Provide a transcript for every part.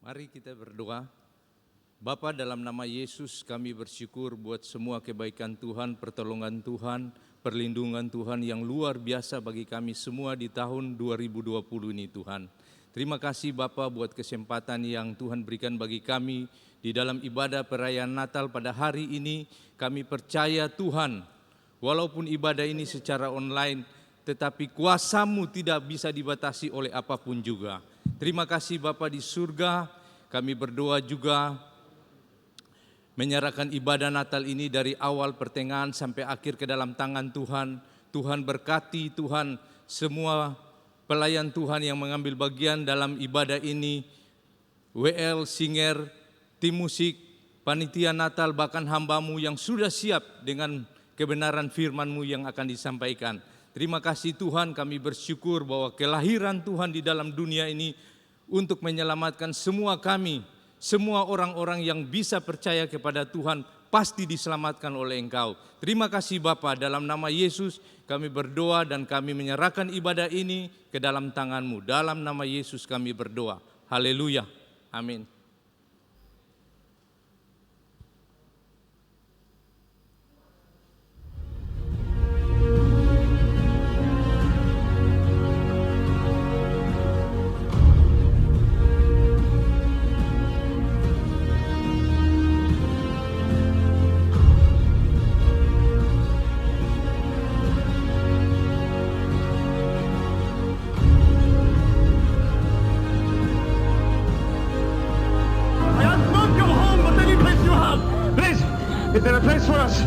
Mari kita berdoa. Bapa, dalam nama Yesus kami bersyukur buat semua kebaikan Tuhan, pertolongan Tuhan, perlindungan Tuhan yang luar biasa bagi kami semua di tahun 2020 ini Tuhan. Terima kasih Bapa buat kesempatan yang Tuhan berikan bagi kami di dalam ibadah perayaan Natal pada hari ini. Kami percaya Tuhan, walaupun ibadah ini secara online, tetapi kuasa-Mu tidak bisa dibatasi oleh apapun juga. Terima kasih Bapa di surga, kami berdoa juga menyerahkan ibadah Natal ini dari awal pertengahan sampai akhir ke dalam tangan Tuhan. Tuhan berkati Tuhan semua pelayan Tuhan yang mengambil bagian dalam ibadah ini, WL, singer, tim musik, panitia Natal, bahkan hamba-Mu yang sudah siap dengan kebenaran firman-Mu yang akan disampaikan. Terima kasih Tuhan, kami bersyukur bahwa kelahiran Tuhan di dalam dunia ini untuk menyelamatkan semua kami, semua orang-orang yang bisa percaya kepada Tuhan pasti diselamatkan oleh Engkau. Terima kasih Bapa, dalam nama Yesus kami berdoa dan kami menyerahkan ibadah ini ke dalam tangan-Mu. Dalam nama Yesus kami berdoa. Haleluya. Amin. Is there a place for us?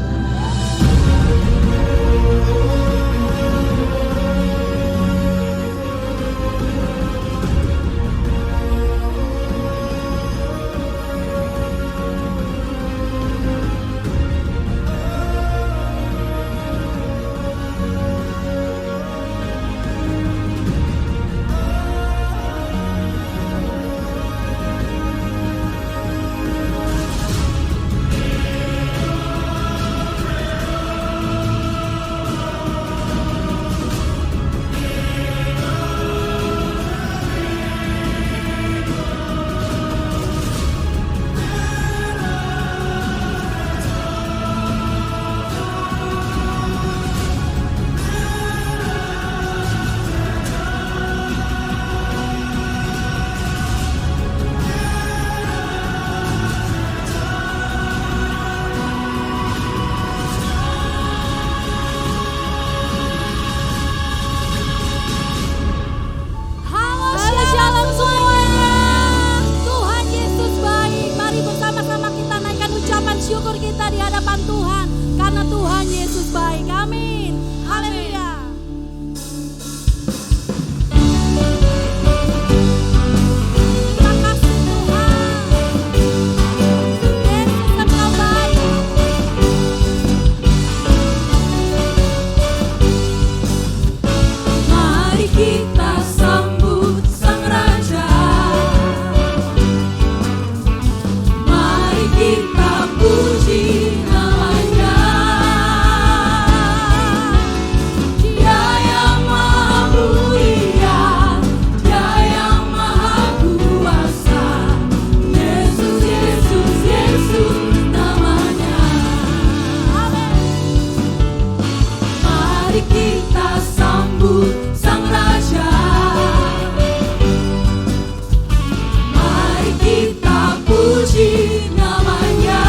Puji namanya.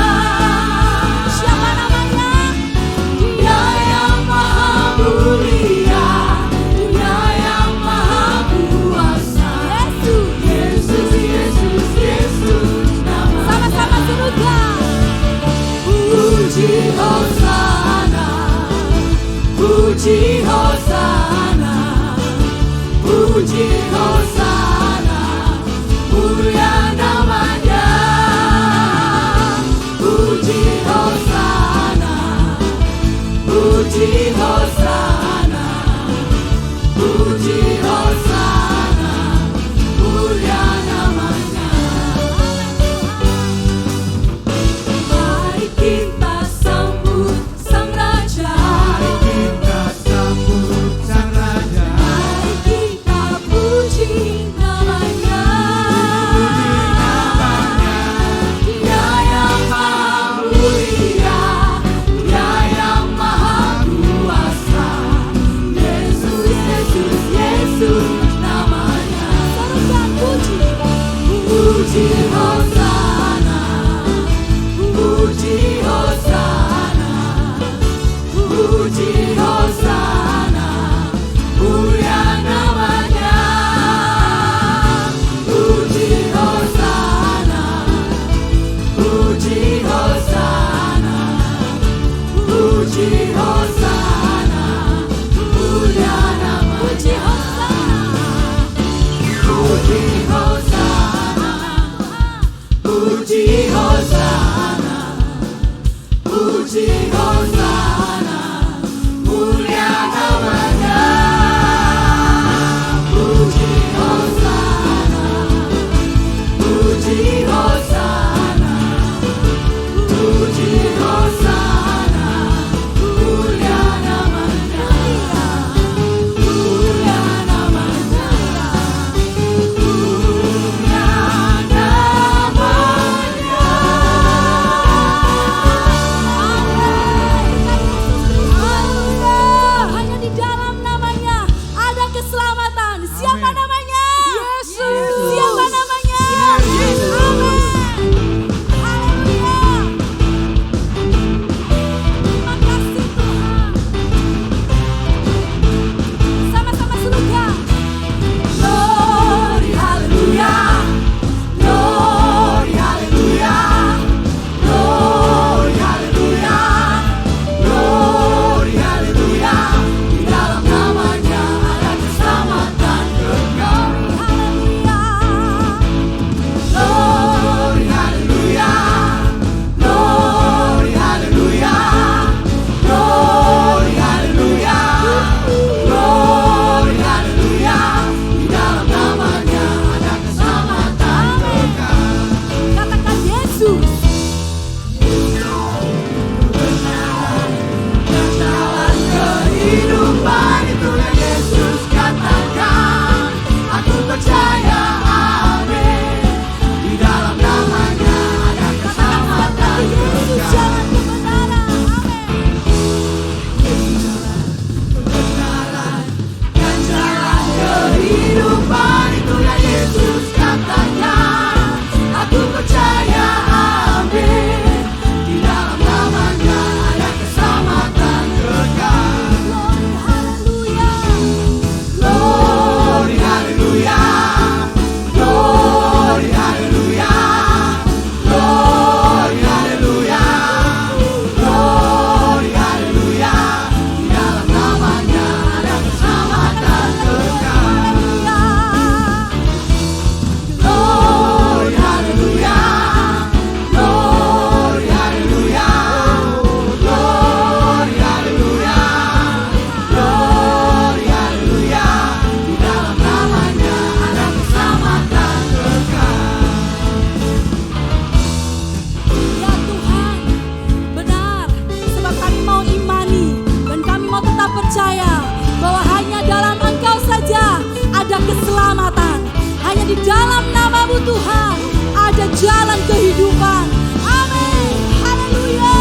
dalam nama-Mu Tuhan ada jalan kehidupan. Amin. Haleluya.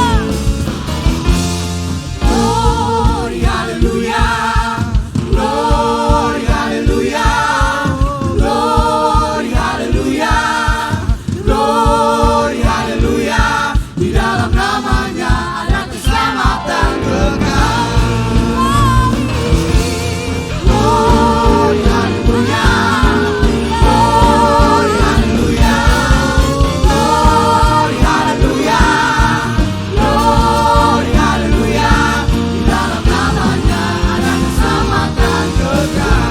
Glory, haleluya. Glory, haleluya. Glory, haleluya. Glory, haleluya. Di dalam namanya ada keselamatan kekal. Glory, haleluya. Glory, haleluya. Glory, haleluya. Glory, haleluya. Di dalam namanya ada keselamatan kekal.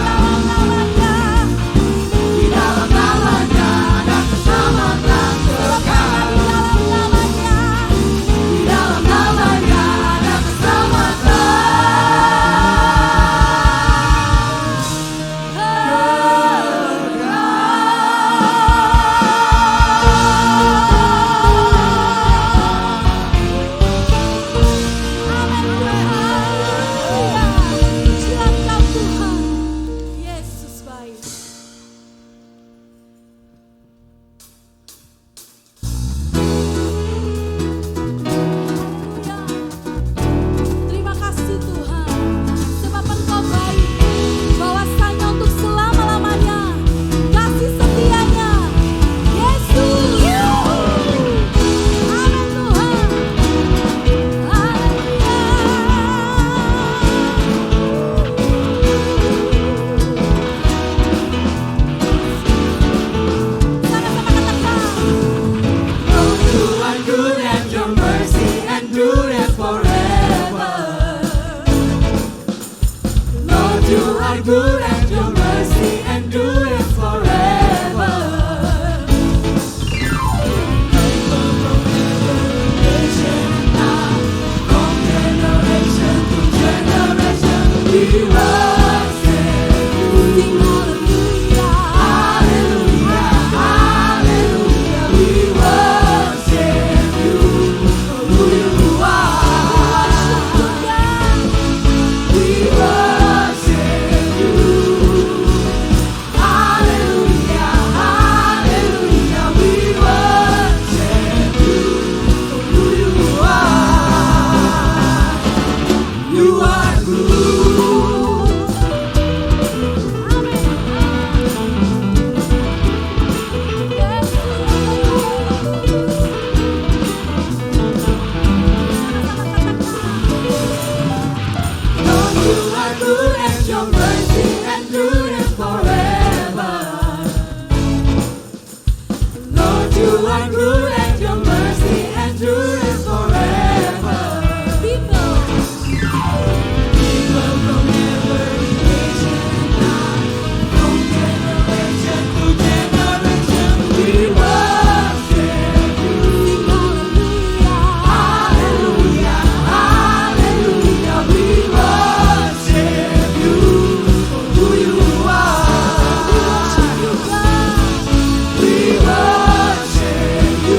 Di dalam namanya ada keselamatan kekal. Di dalam namanya ada Yesus baik. Terima kasih Tuhan, sebab Engkau baik, bahwasanya untuk selama-lamanya kasih setianya. Yesus. Amin Tuhan. Lord, you are good and your mercy endureth forever. Lord, you are good and your mercy endureth forever. From generation to generation, we worship you. Sing hallelujah, hallelujah, hallelujah. We worship you for who you are. We worship you. Hallelujah, hallelujah. We worship you for who you are. You are good. Lord, you are good and your mercy endureth forever. Lord, you are good and your mercy endureth forever. People from every nation and tongue, from generation to generation, we worship you. Sing hallelujah, hallelujah, hallelujah. We worship you for who you are. We worship you, God. We worship you.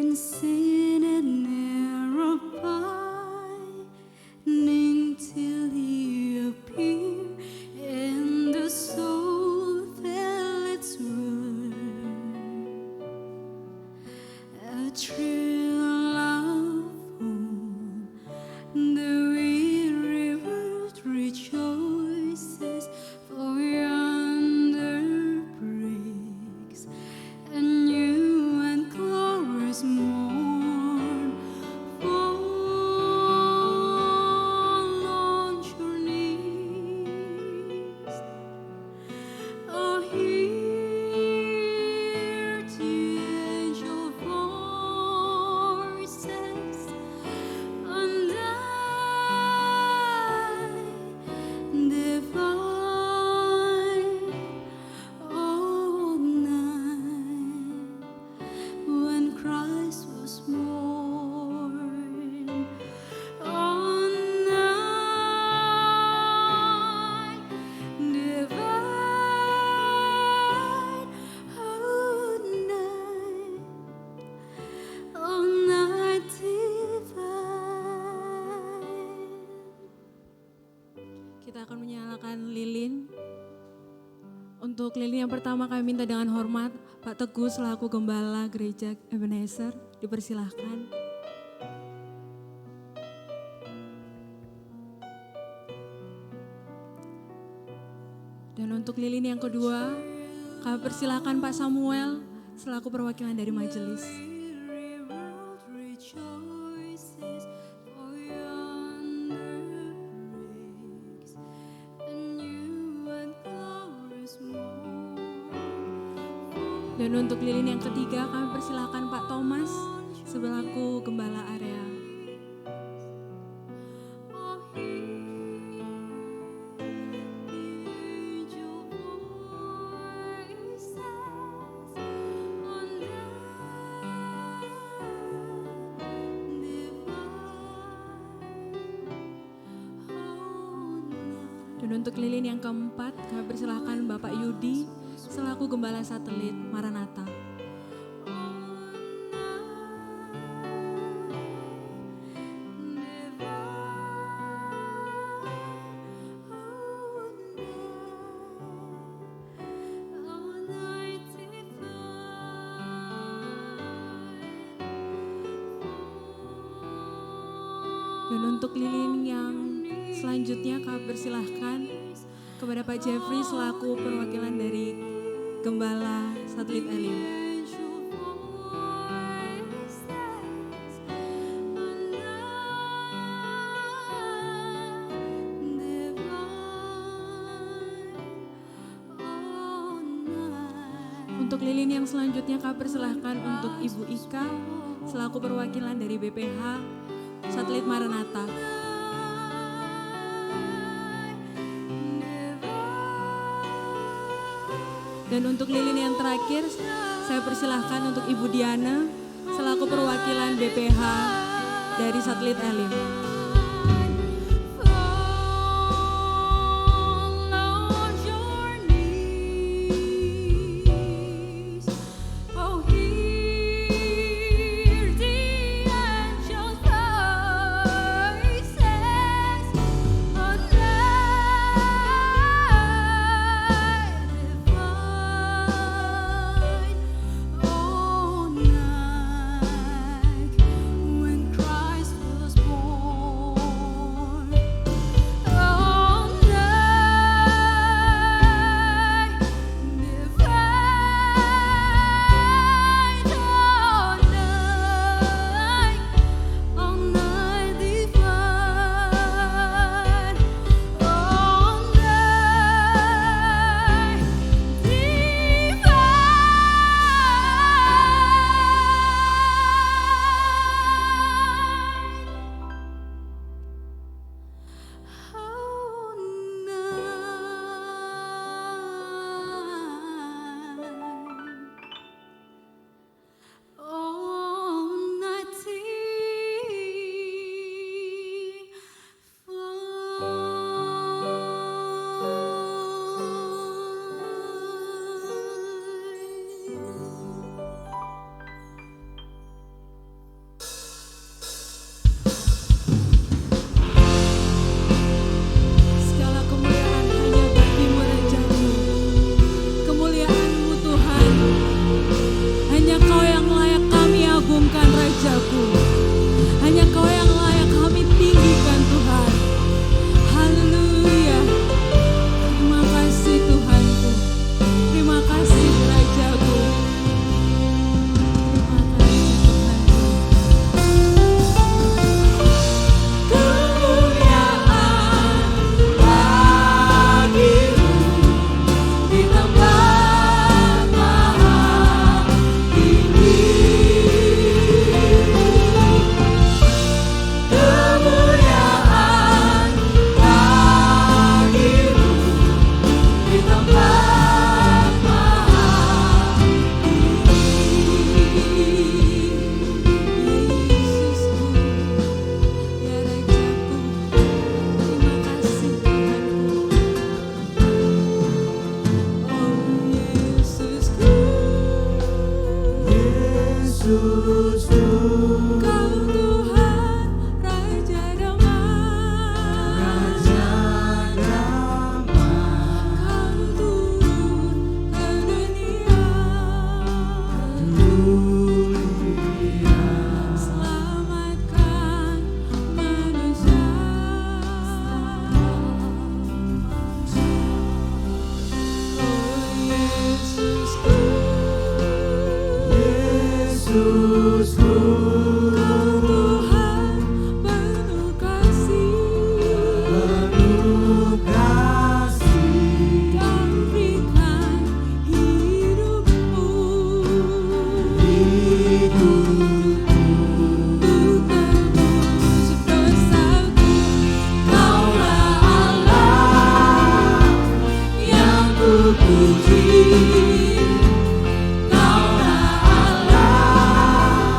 in sin and error pining till he appeared, and the soul felt its worth. A thrill of home, the weary world rejoices, for yonder breaks a new and glorious morn. Fall on your knees. Oh, hear the angel voices, undying, divine, all night when Christ was born. All night, divine, all night divine. Kita akan menyalakan lilin. Untuk lilin yang pertama kami minta dengan hormat Pak Teguh selaku Gembala Gereja Ebenezer, dipersilahkan. Dan untuk lilin yang kedua, kami persilahkan Pak Samuel selaku perwakilan dari majelis. Weary world rejoices, for yonder breaks a new and glorious morn. Dan untuk lilin yang ketiga, kami persilahkan Pak Thomas selaku Gembala Area. Oh, hear the angel voices, undying, divine, all night. Dan untuk lilin yang keempat, kami persilahkan Bapak Yudi selaku Gembala Satelit Maranatha. Dan untuk lilin yang selanjutnya kami persilahkan kepada Pak Jeffrey selaku perwakilan dari Gembala Satelit Elim. Angel voices, undying, divine, all night. Untuk lilin yang selanjutnya kami persilahkan untuk Ibu Ika selaku perwakilan dari BPH Satelit Maranatha. Dan untuk lilin yang terakhir, saya persilahkan untuk Ibu Diana selaku perwakilan BPH dari Satelit Elim. Fall on your knees. Oh, hear the angel voices, undying, divine, all night when Christ was born. Rajaku. Hanya Kau yang layak kami tinggikan Tuhan. Haleluya. Terima kasih Tuhanku. Terima kasih Rajaku. Terima kasih Tuhanku. Kemuliaan bagimu di tempat maha tinggi. Kemuliaan bagimu di tempat maha tinggi. Yesusku, ya Rajaku, terima kasih Tuhanku. Oh Yesusku, Kau Tuhan Raja damai, Kau turun ke dunia, selamatkan manusia. Oh Yesusku, Kau Tuhan penuh kasih, Kau berikan hidupmu untuk tebus dosaku. Kaulah Allah yang kupuji, Kaulah Allah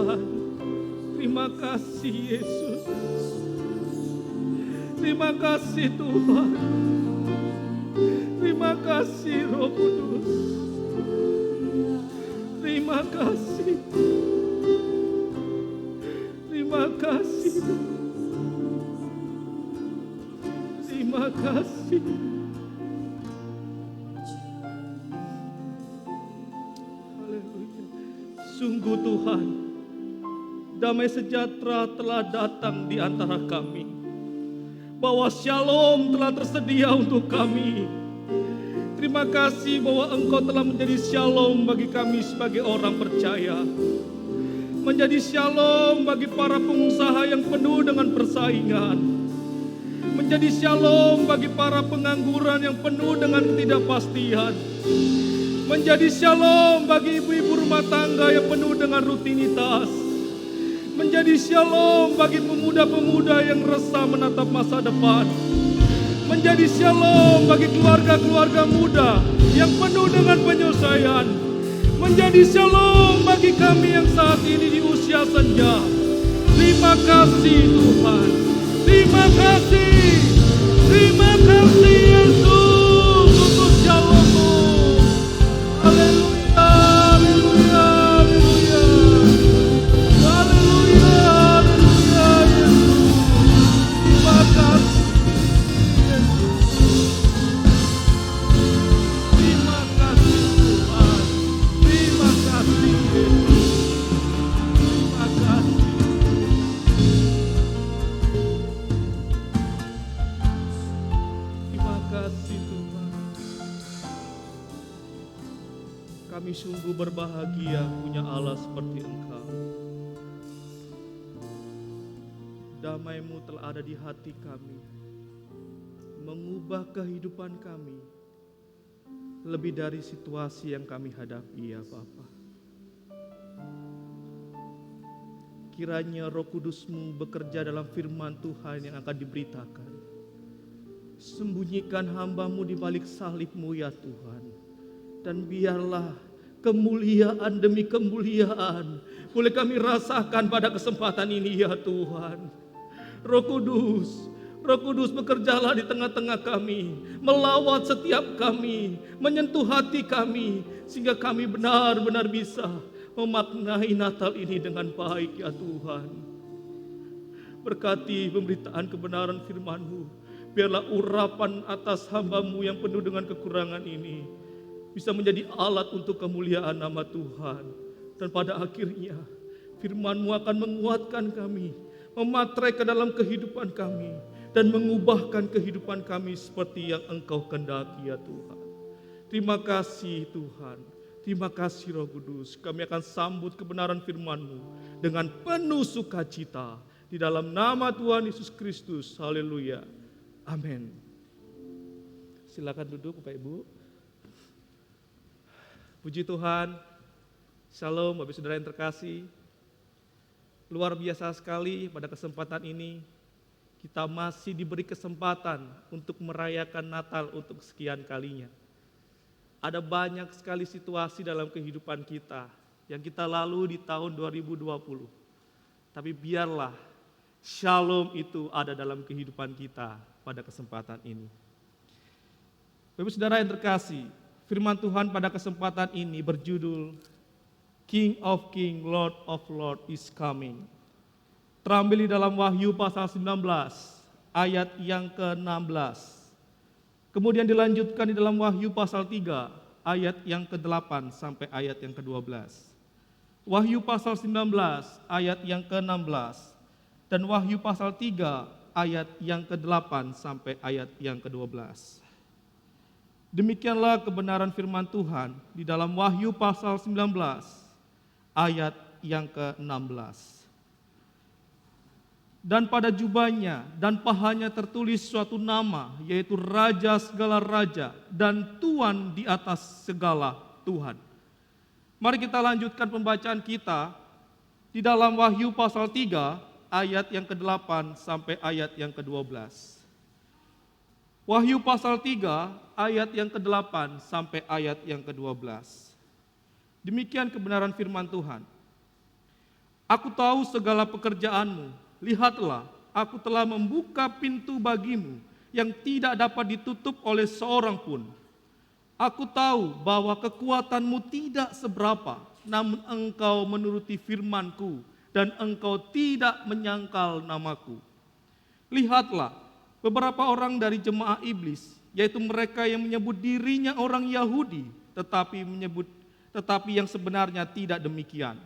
Tuhan. Terima kasih Yesus. Terima kasih Tuhan. Terima kasih Roh Kudus. Terima kasih. Terima kasih. Terima kasih. Haleluya. Sungguh Tuhan, damai sejahtera telah datang di antara kami. Bahwa shalom telah tersedia untuk kami. Terima kasih bahwa Engkau telah menjadi shalom bagi kami sebagai orang percaya. Menjadi shalom bagi para pengusaha yang penuh dengan persaingan. Menjadi shalom bagi para pengangguran yang penuh dengan ketidakpastian. Menjadi shalom bagi ibu-ibu rumah tangga yang penuh dengan rutinitas. Menjadi shalom bagi pemuda-pemuda yang resah menatap masa depan. Menjadi shalom bagi keluarga-keluarga muda yang penuh dengan penyelesaian. Menjadi shalom bagi kami yang saat ini di usia senja. Terima kasih Tuhan. Terima kasih. Terima kasih Yesus untuk shalom-Mu. Haleluya, haleluya, haleluya. Haleluya, haleluya Yesus. Terima kasih. Terima kasih Tuhan. Terima kasih Yesus. Terima kasih. Terima kasih Tuhan. Kami sungguh berbahagia punya Allah seperti Engkau. Damai-Mu telah ada di hati kami, mengubah kehidupan kami lebih dari situasi yang kami hadapi ya Bapa. Kiranya Roh Kudus-Mu bekerja dalam firman Tuhan yang akan diberitakan. Sembunyikan hamba-Mu di balik salib-Mu ya Tuhan. Dan biarlah kemuliaan demi kemuliaan boleh kami rasakan pada kesempatan ini ya Tuhan. Roh Kudus bekerjalah di tengah-tengah kami, melawat setiap kami, menyentuh hati kami, sehingga kami benar-benar bisa memaknai Natal ini dengan baik ya Tuhan. Berkati pemberitaan kebenaran firman-Mu, biarlah urapan atas hamba-Mu yang penuh dengan kekurangan ini bisa menjadi alat untuk kemuliaan nama Tuhan. Dan pada akhirnya firman-Mu akan menguatkan kami, mematrai ke dalam kehidupan kami, dan mengubahkan kehidupan kami seperti yang Engkau kehendaki ya Tuhan. Terima kasih Tuhan. Terima kasih Roh Kudus. Kami akan sambut kebenaran firman-Mu dengan penuh sukacita. Di dalam nama Tuhan Yesus Kristus. Haleluya. Amin. Silakan duduk Bapak Ibu. Puji Tuhan. Shalom Bapak Saudara yang terkasih. Luar biasa sekali pada kesempatan ini kita masih diberi kesempatan untuk merayakan Natal untuk sekian kalinya. Ada banyak sekali situasi dalam kehidupan kita yang kita lalui di tahun 2020. Tapi biarlah shalom itu ada dalam kehidupan kita pada kesempatan ini. Bapak Saudara yang terkasih, firman Tuhan pada kesempatan ini berjudul King of King, Lord of Lord is coming. Terambil di dalam Wahyu pasal 19 ayat yang ke-16. Kemudian dilanjutkan di dalam Wahyu pasal 3 ayat yang ke-8 sampai ayat yang ke-12. Wahyu pasal 19 ayat yang ke-16 dan Wahyu pasal 3 ayat yang ke-8 sampai ayat yang ke-12. Demikianlah kebenaran firman Tuhan di dalam Wahyu pasal 19 ayat yang ke-16. Dan pada jubahnya dan pahanya tertulis suatu nama, yaitu Raja segala raja dan Tuan di atas segala Tuhan. Mari kita lanjutkan pembacaan kita di dalam Wahyu pasal 3 ayat yang ke-8 sampai ayat yang ke-12. Wahyu pasal 3 ayat yang ke-8 sampai ayat yang ke-12. Demikian kebenaran firman Tuhan. Aku tahu segala pekerjaanmu. Lihatlah, aku telah membuka pintu bagimu yang tidak dapat ditutup oleh seorang pun. Aku tahu bahwa kekuatanmu tidak seberapa, namun engkau menuruti firman-Ku dan engkau tidak menyangkal namaku. Lihatlah, beberapa orang dari jemaah iblis, yaitu mereka yang menyebut dirinya orang Yahudi, tetapi yang sebenarnya tidak demikian,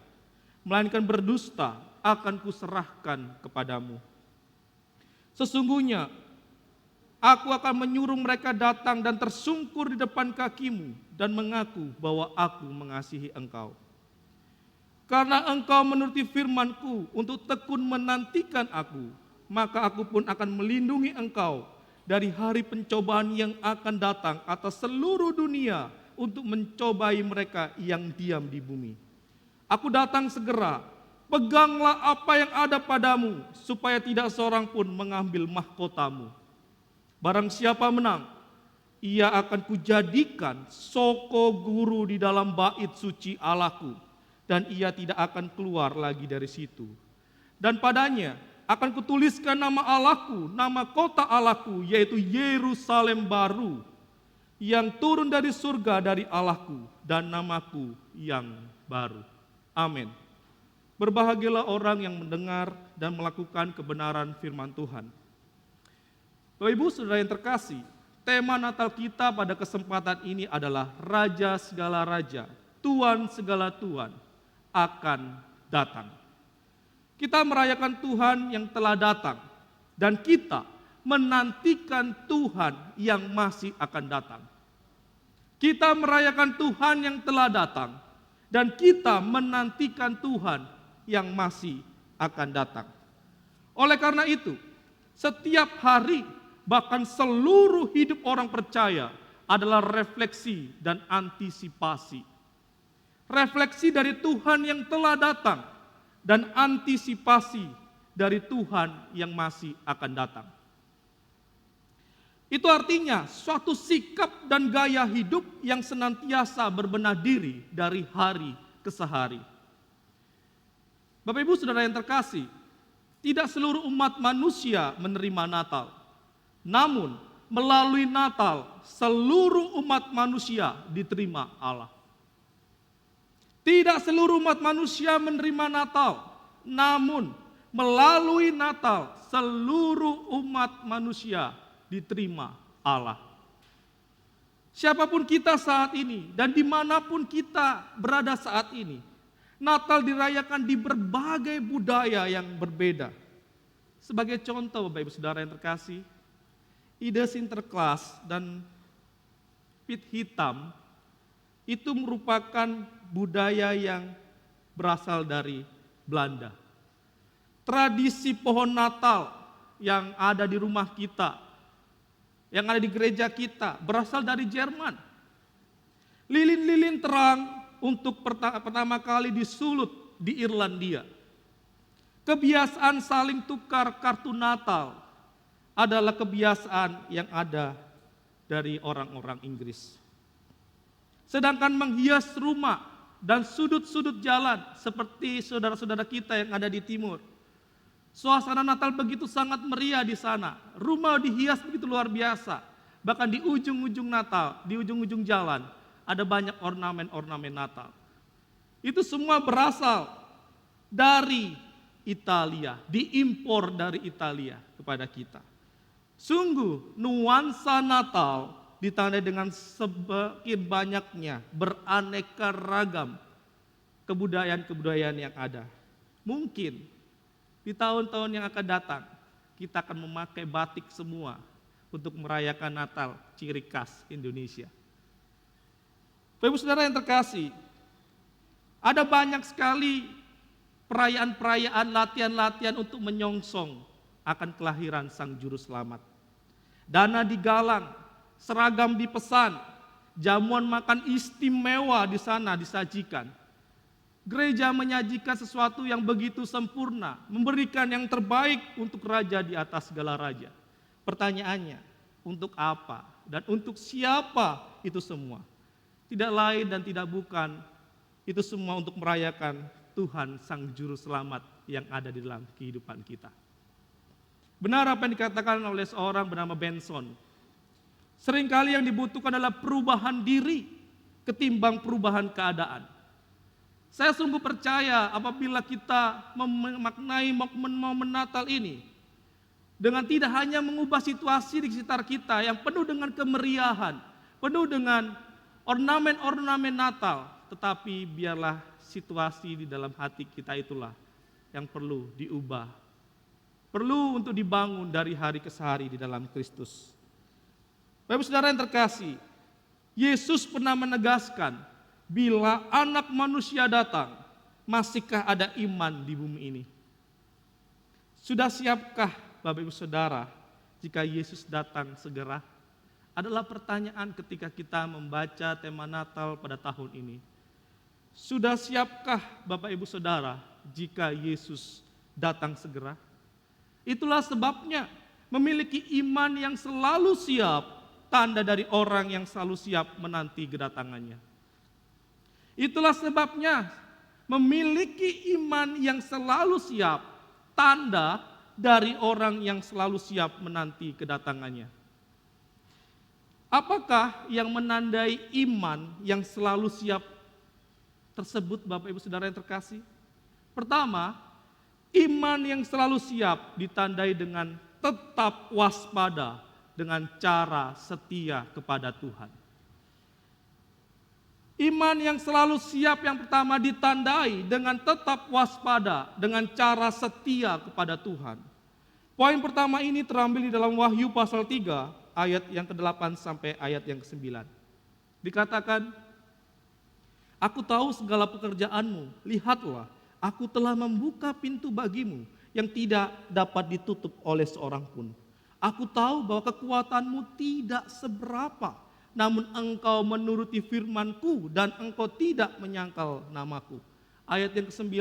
melainkan berdusta, akan kuserahkan kepadamu. Sesungguhnya aku akan menyuruh mereka datang dan tersungkur di depan kakimu dan mengaku bahwa aku mengasihi engkau. Karena engkau menuruti firman-Ku untuk tekun menantikan aku, maka aku pun akan melindungi engkau dari hari pencobaan yang akan datang atas seluruh dunia untuk mencobai mereka yang diam di bumi. Aku datang segera. Peganglah apa yang ada padamu, supaya tidak seorang pun mengambil mahkotamu. Barang siapa menang, ia akan kujadikan soko guru di dalam bait suci Allahku, dan ia tidak akan keluar lagi dari situ. Dan padanya akan kutuliskan nama Allahku, nama kota Allahku, yaitu Yerusalem baru, yang turun dari surga dari Allahku, dan namaku yang baru. Amin. Berbahagialah orang yang mendengar dan melakukan kebenaran firman Tuhan. Bapak Ibu Saudara yang terkasih, tema Natal kita pada kesempatan ini adalah Raja segala raja, Tuan segala tuan akan datang. Kita merayakan Tuhan yang telah datang dan kita menantikan Tuhan yang masih akan datang. Kita merayakan Tuhan yang telah datang dan kita menantikan Tuhan yang masih akan datang. Oleh karena itu, setiap hari, bahkan seluruh hidup orang percaya adalah refleksi dan antisipasi. Refleksi dari Tuhan yang telah datang dan antisipasi dari Tuhan yang masih akan datang. Itu artinya suatu sikap dan gaya hidup yang senantiasa berbenah diri dari hari ke hari. Bapak Ibu Saudara yang terkasih, tidak seluruh umat manusia menerima Natal. Namun, melalui Natal, seluruh umat manusia diterima Allah. Tidak seluruh umat manusia menerima Natal. Namun, melalui Natal, seluruh umat manusia diterima Allah. Siapapun kita saat ini, dan dimanapun kita berada saat ini, Natal dirayakan di berbagai budaya yang berbeda. Sebagai contoh Bapak Ibu Saudara yang terkasih, ide Sinterklas dan pit hitam itu merupakan budaya yang berasal dari Belanda. Tradisi pohon Natal yang ada di rumah kita, yang ada di gereja kita, berasal dari Jerman. Lilin-lilin terang untuk pertama kali disulut di Irlandia. Kebiasaan saling tukar kartu Natal adalah kebiasaan yang ada dari orang-orang Inggris. Sedangkan menghias rumah dan sudut-sudut jalan seperti saudara-saudara kita yang ada di timur. Suasana Natal begitu sangat meriah di sana. Rumah dihias begitu luar biasa. Bahkan di ujung-ujung Natal, di ujung-ujung jalan, ada banyak ornamen-ornamen Natal. Itu semua berasal dari Italia, diimpor dari Italia kepada kita. Sungguh nuansa Natal ditandai dengan semakin banyaknya beraneka ragam kebudayaan-kebudayaan yang ada. Mungkin di tahun-tahun yang akan datang kita akan memakai batik semua untuk merayakan Natal ciri khas Indonesia. Bapak Ibu Saudara yang terkasih, ada banyak sekali perayaan-perayaan, latihan-latihan untuk menyongsong akan kelahiran Sang Juru Selamat. Dana digalang, seragam dipesan, jamuan makan istimewa di sana disajikan. Gereja menyajikan sesuatu yang begitu sempurna, memberikan yang terbaik untuk raja di atas segala raja. Pertanyaannya, untuk apa dan untuk siapa itu semua? Tidak lain dan tidak bukan, itu semua untuk merayakan Tuhan Sang Juru Selamat yang ada di dalam kehidupan kita. Benar apa yang dikatakan oleh seorang bernama Benson. Seringkali yang dibutuhkan adalah perubahan diri ketimbang perubahan keadaan. Saya sungguh percaya apabila kita memaknai momen Natal ini dengan tidak hanya mengubah situasi di sekitar kita yang penuh dengan kemeriahan, penuh dengan ornamen-ornamen Natal, tetapi biarlah situasi di dalam hati kita itulah yang perlu diubah. Perlu untuk dibangun dari hari ke hari di dalam Kristus. Bapak Saudara yang terkasih, Yesus pernah menegaskan, bila anak manusia datang, masihkah ada iman di bumi ini? Sudah siapkah Bapak Ibu Saudara jika Yesus datang segera? Adalah pertanyaan ketika kita membaca tema Natal pada tahun ini. Sudah siapkah Bapak Ibu Saudara jika Yesus datang segera? Itulah sebabnya memiliki iman yang selalu siap, tanda dari orang yang selalu siap menanti kedatangannya. Itulah sebabnya memiliki iman yang selalu siap, tanda dari orang yang selalu siap menanti kedatangannya. Apakah yang menandai iman yang selalu siap tersebut, Bapak Ibu Saudara yang terkasih? Pertama, iman yang selalu siap ditandai dengan tetap waspada dengan cara setia kepada Tuhan. Iman yang selalu siap yang pertama ditandai dengan tetap waspada dengan cara setia kepada Tuhan. Poin pertama ini terambil di dalam Wahyu pasal 3 ayat yang ke-8 sampai ayat yang ke-9. Dikatakan, aku tahu segala pekerjaanmu, lihatlah, aku telah membuka pintu bagimu yang tidak dapat ditutup oleh seorang pun. Aku tahu bahwa kekuatanmu tidak seberapa, namun engkau menuruti firman-Ku dan engkau tidak menyangkal namaku. Ayat yang ke-9,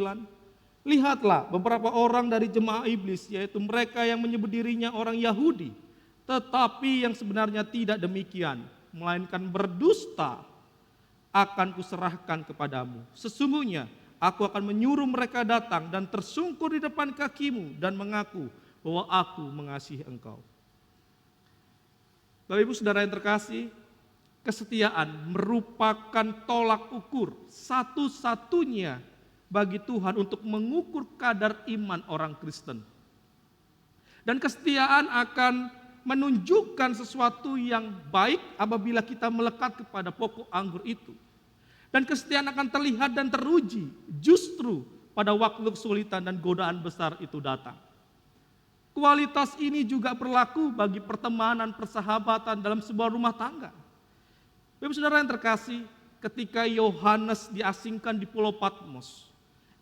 lihatlah beberapa orang dari jemaah iblis, yaitu mereka yang menyebut dirinya orang Yahudi, tetapi yang sebenarnya tidak demikian, melainkan berdusta, akan kuserahkan kepadamu. Sesungguhnya aku akan menyuruh mereka datang dan tersungkur di depan kakimu dan mengaku bahwa aku mengasihi engkau. Bapak Ibu Saudara yang terkasih, kesetiaan merupakan tolak ukur satu-satunya bagi Tuhan untuk mengukur kadar iman orang Kristen. Dan kesetiaan akan menunjukkan sesuatu yang baik apabila kita melekat kepada pokok anggur itu. Dan kesetiaan akan terlihat dan teruji justru pada waktu kesulitan dan godaan besar itu datang. Kualitas ini juga berlaku bagi pertemanan, persahabatan dalam sebuah rumah tangga. Bapak Saudara yang terkasih, ketika Yohanes diasingkan di Pulau Patmos,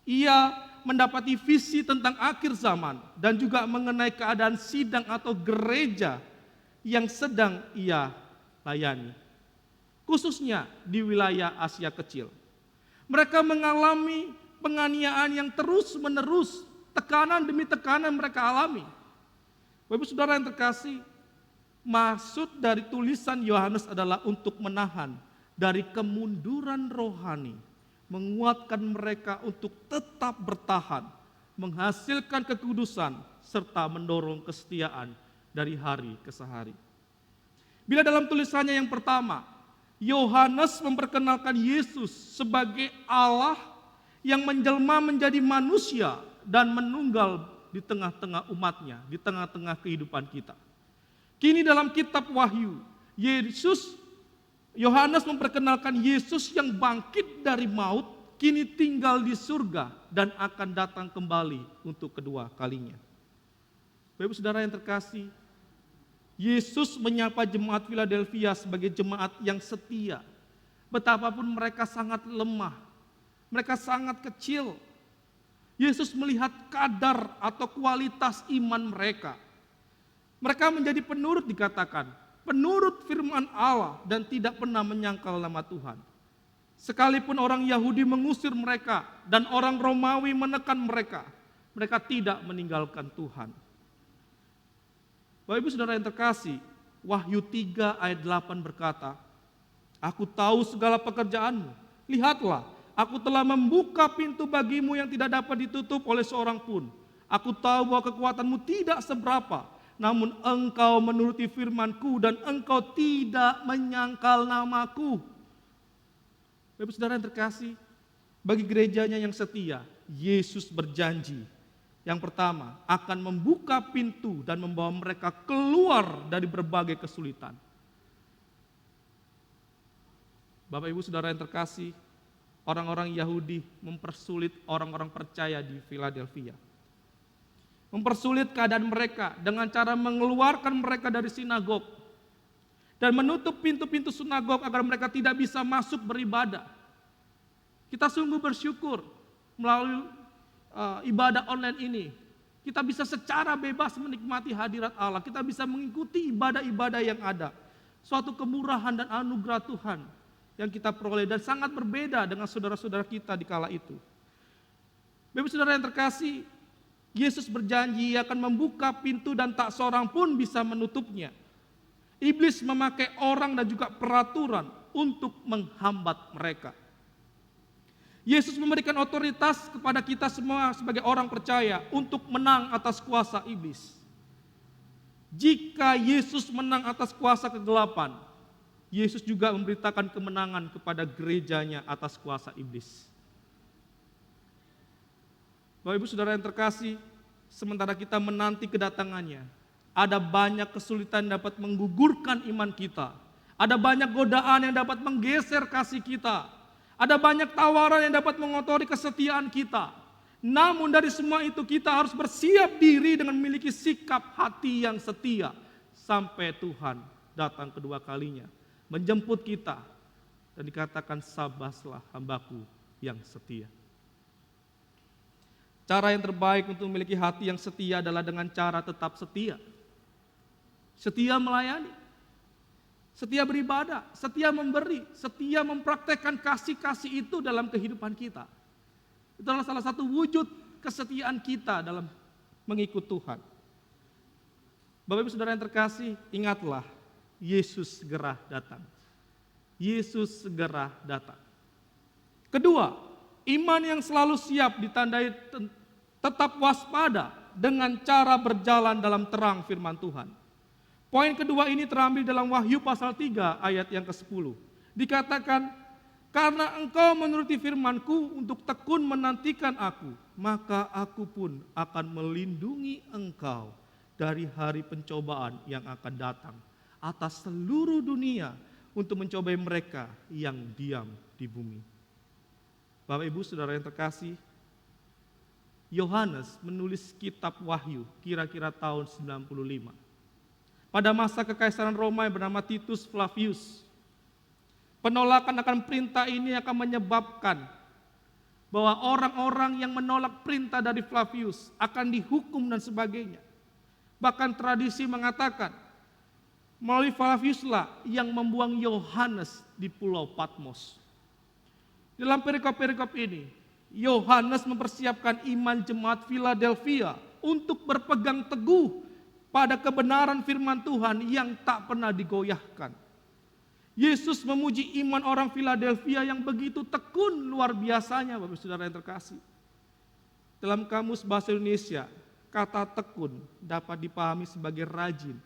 ia mendapati visi tentang akhir zaman dan juga mengenai keadaan sidang atau gereja yang sedang ia layani. Khususnya di wilayah Asia Kecil. Mereka mengalami penganiayaan yang terus-menerus, tekanan demi tekanan mereka alami. Bapak Saudara yang terkasih, maksud dari tulisan Yohanes adalah untuk menahan dari kemunduran rohani, menguatkan mereka untuk tetap bertahan, menghasilkan kekudusan, serta mendorong kesetiaan dari hari ke hari. Bila dalam tulisannya yang pertama, Yohanes memperkenalkan Yesus sebagai Allah yang menjelma menjadi manusia dan menunggal di tengah-tengah umatnya, di tengah-tengah kehidupan kita. Kini dalam kitab Wahyu, Yohanes memperkenalkan Yesus yang bangkit dari maut, kini tinggal di surga dan akan datang kembali untuk kedua kalinya. Bapak Saudara yang terkasih, Yesus menyapa jemaat Philadelphia sebagai jemaat yang setia. Betapapun mereka sangat lemah, mereka sangat kecil. Yesus melihat kadar atau kualitas iman mereka. Mereka menjadi penurut dikatakan, penurut firman Allah dan tidak pernah menyangkal nama Tuhan. Sekalipun orang Yahudi mengusir mereka dan orang Romawi menekan mereka, mereka tidak meninggalkan Tuhan. Bapak Ibu Saudara yang terkasih, Wahyu 3 ayat 8 berkata, aku tahu segala pekerjaanmu, lihatlah Aku telah membuka pintu bagimu yang tidak dapat ditutup oleh seorang pun. Aku tahu bahwa kekuatanmu tidak seberapa, namun engkau menuruti firman-Ku dan engkau tidak menyangkal nama-Ku. Bapak saudara yang terkasih, bagi gerejanya yang setia, Yesus berjanji, yang pertama, akan membuka pintu dan membawa mereka keluar dari berbagai kesulitan. Bapak Ibu saudara yang terkasih, orang-orang Yahudi mempersulit orang-orang percaya di Philadelphia. Mempersulit keadaan mereka dengan cara mengeluarkan mereka dari sinagog dan menutup pintu-pintu sinagog agar mereka tidak bisa masuk beribadah. Kita sungguh bersyukur melalui ibadah online ini, kita bisa secara bebas menikmati hadirat Allah. Kita bisa mengikuti ibadah-ibadah yang ada. Suatu kemurahan dan anugerah Tuhan yang kita peroleh dan sangat berbeda dengan saudara-saudara kita di kala itu. Bapak saudara yang terkasih, Yesus berjanji akan membuka pintu dan tak seorang pun bisa menutupnya. Iblis memakai orang dan juga peraturan untuk menghambat mereka. Yesus memberikan otoritas kepada kita semua sebagai orang percaya untuk menang atas kuasa iblis. Jika Yesus menang atas kuasa kegelapan, Yesus juga memberitakan kemenangan kepada gerejanya atas kuasa iblis. Bapak Ibu saudara yang terkasih, sementara kita menanti kedatangannya, ada banyak kesulitan yang dapat menggugurkan iman kita. Ada banyak godaan yang dapat menggeser kasih kita. Ada banyak tawaran yang dapat mengotori kesetiaan kita. Namun dari semua itu kita harus bersiap diri dengan memiliki sikap hati yang setia sampai Tuhan datang kedua kalinya, menjemput kita dan dikatakan sabaslah hambaku yang setia. Cara yang terbaik untuk memiliki hati yang setia adalah dengan cara tetap setia. Setia melayani, setia beribadah, setia memberi, setia mempraktekkan kasih-kasih itu dalam kehidupan kita. Itu adalah salah satu wujud kesetiaan kita dalam mengikut Tuhan. Bapak Ibu saudara yang terkasih, ingatlah, Yesus segera datang. Yesus segera datang. Kedua, iman yang selalu siap ditandai tetap waspada dengan cara berjalan dalam terang firman Tuhan. Poin kedua ini terambil dalam Wahyu pasal 3 ayat yang ke-10. Dikatakan, karena engkau menuruti firman-Ku untuk tekun menantikan aku, maka aku pun akan melindungi engkau dari hari pencobaan yang akan datang atas seluruh dunia untuk mencobai mereka yang diam di bumi. Bapak Ibu saudara yang terkasih, Yohanes menulis kitab Wahyu kira-kira tahun 95. Pada masa kekaisaran Roma yang bernama Titus Flavius. Penolakan akan perintah ini akan menyebabkan bahwa orang-orang yang menolak perintah dari Flavius akan dihukum dan sebagainya. Bahkan tradisi mengatakan, melalui Flaviuslah yang membuang Yohanes di pulau Patmos. Dalam perikop-perikop ini, Yohanes mempersiapkan iman jemaat Philadelphia untuk berpegang teguh pada kebenaran firman Tuhan yang tak pernah digoyahkan. Yesus memuji iman orang Philadelphia yang begitu tekun luar biasanya, Bapak saudara yang terkasih. Dalam kamus bahasa Indonesia, kata tekun dapat dipahami sebagai rajin,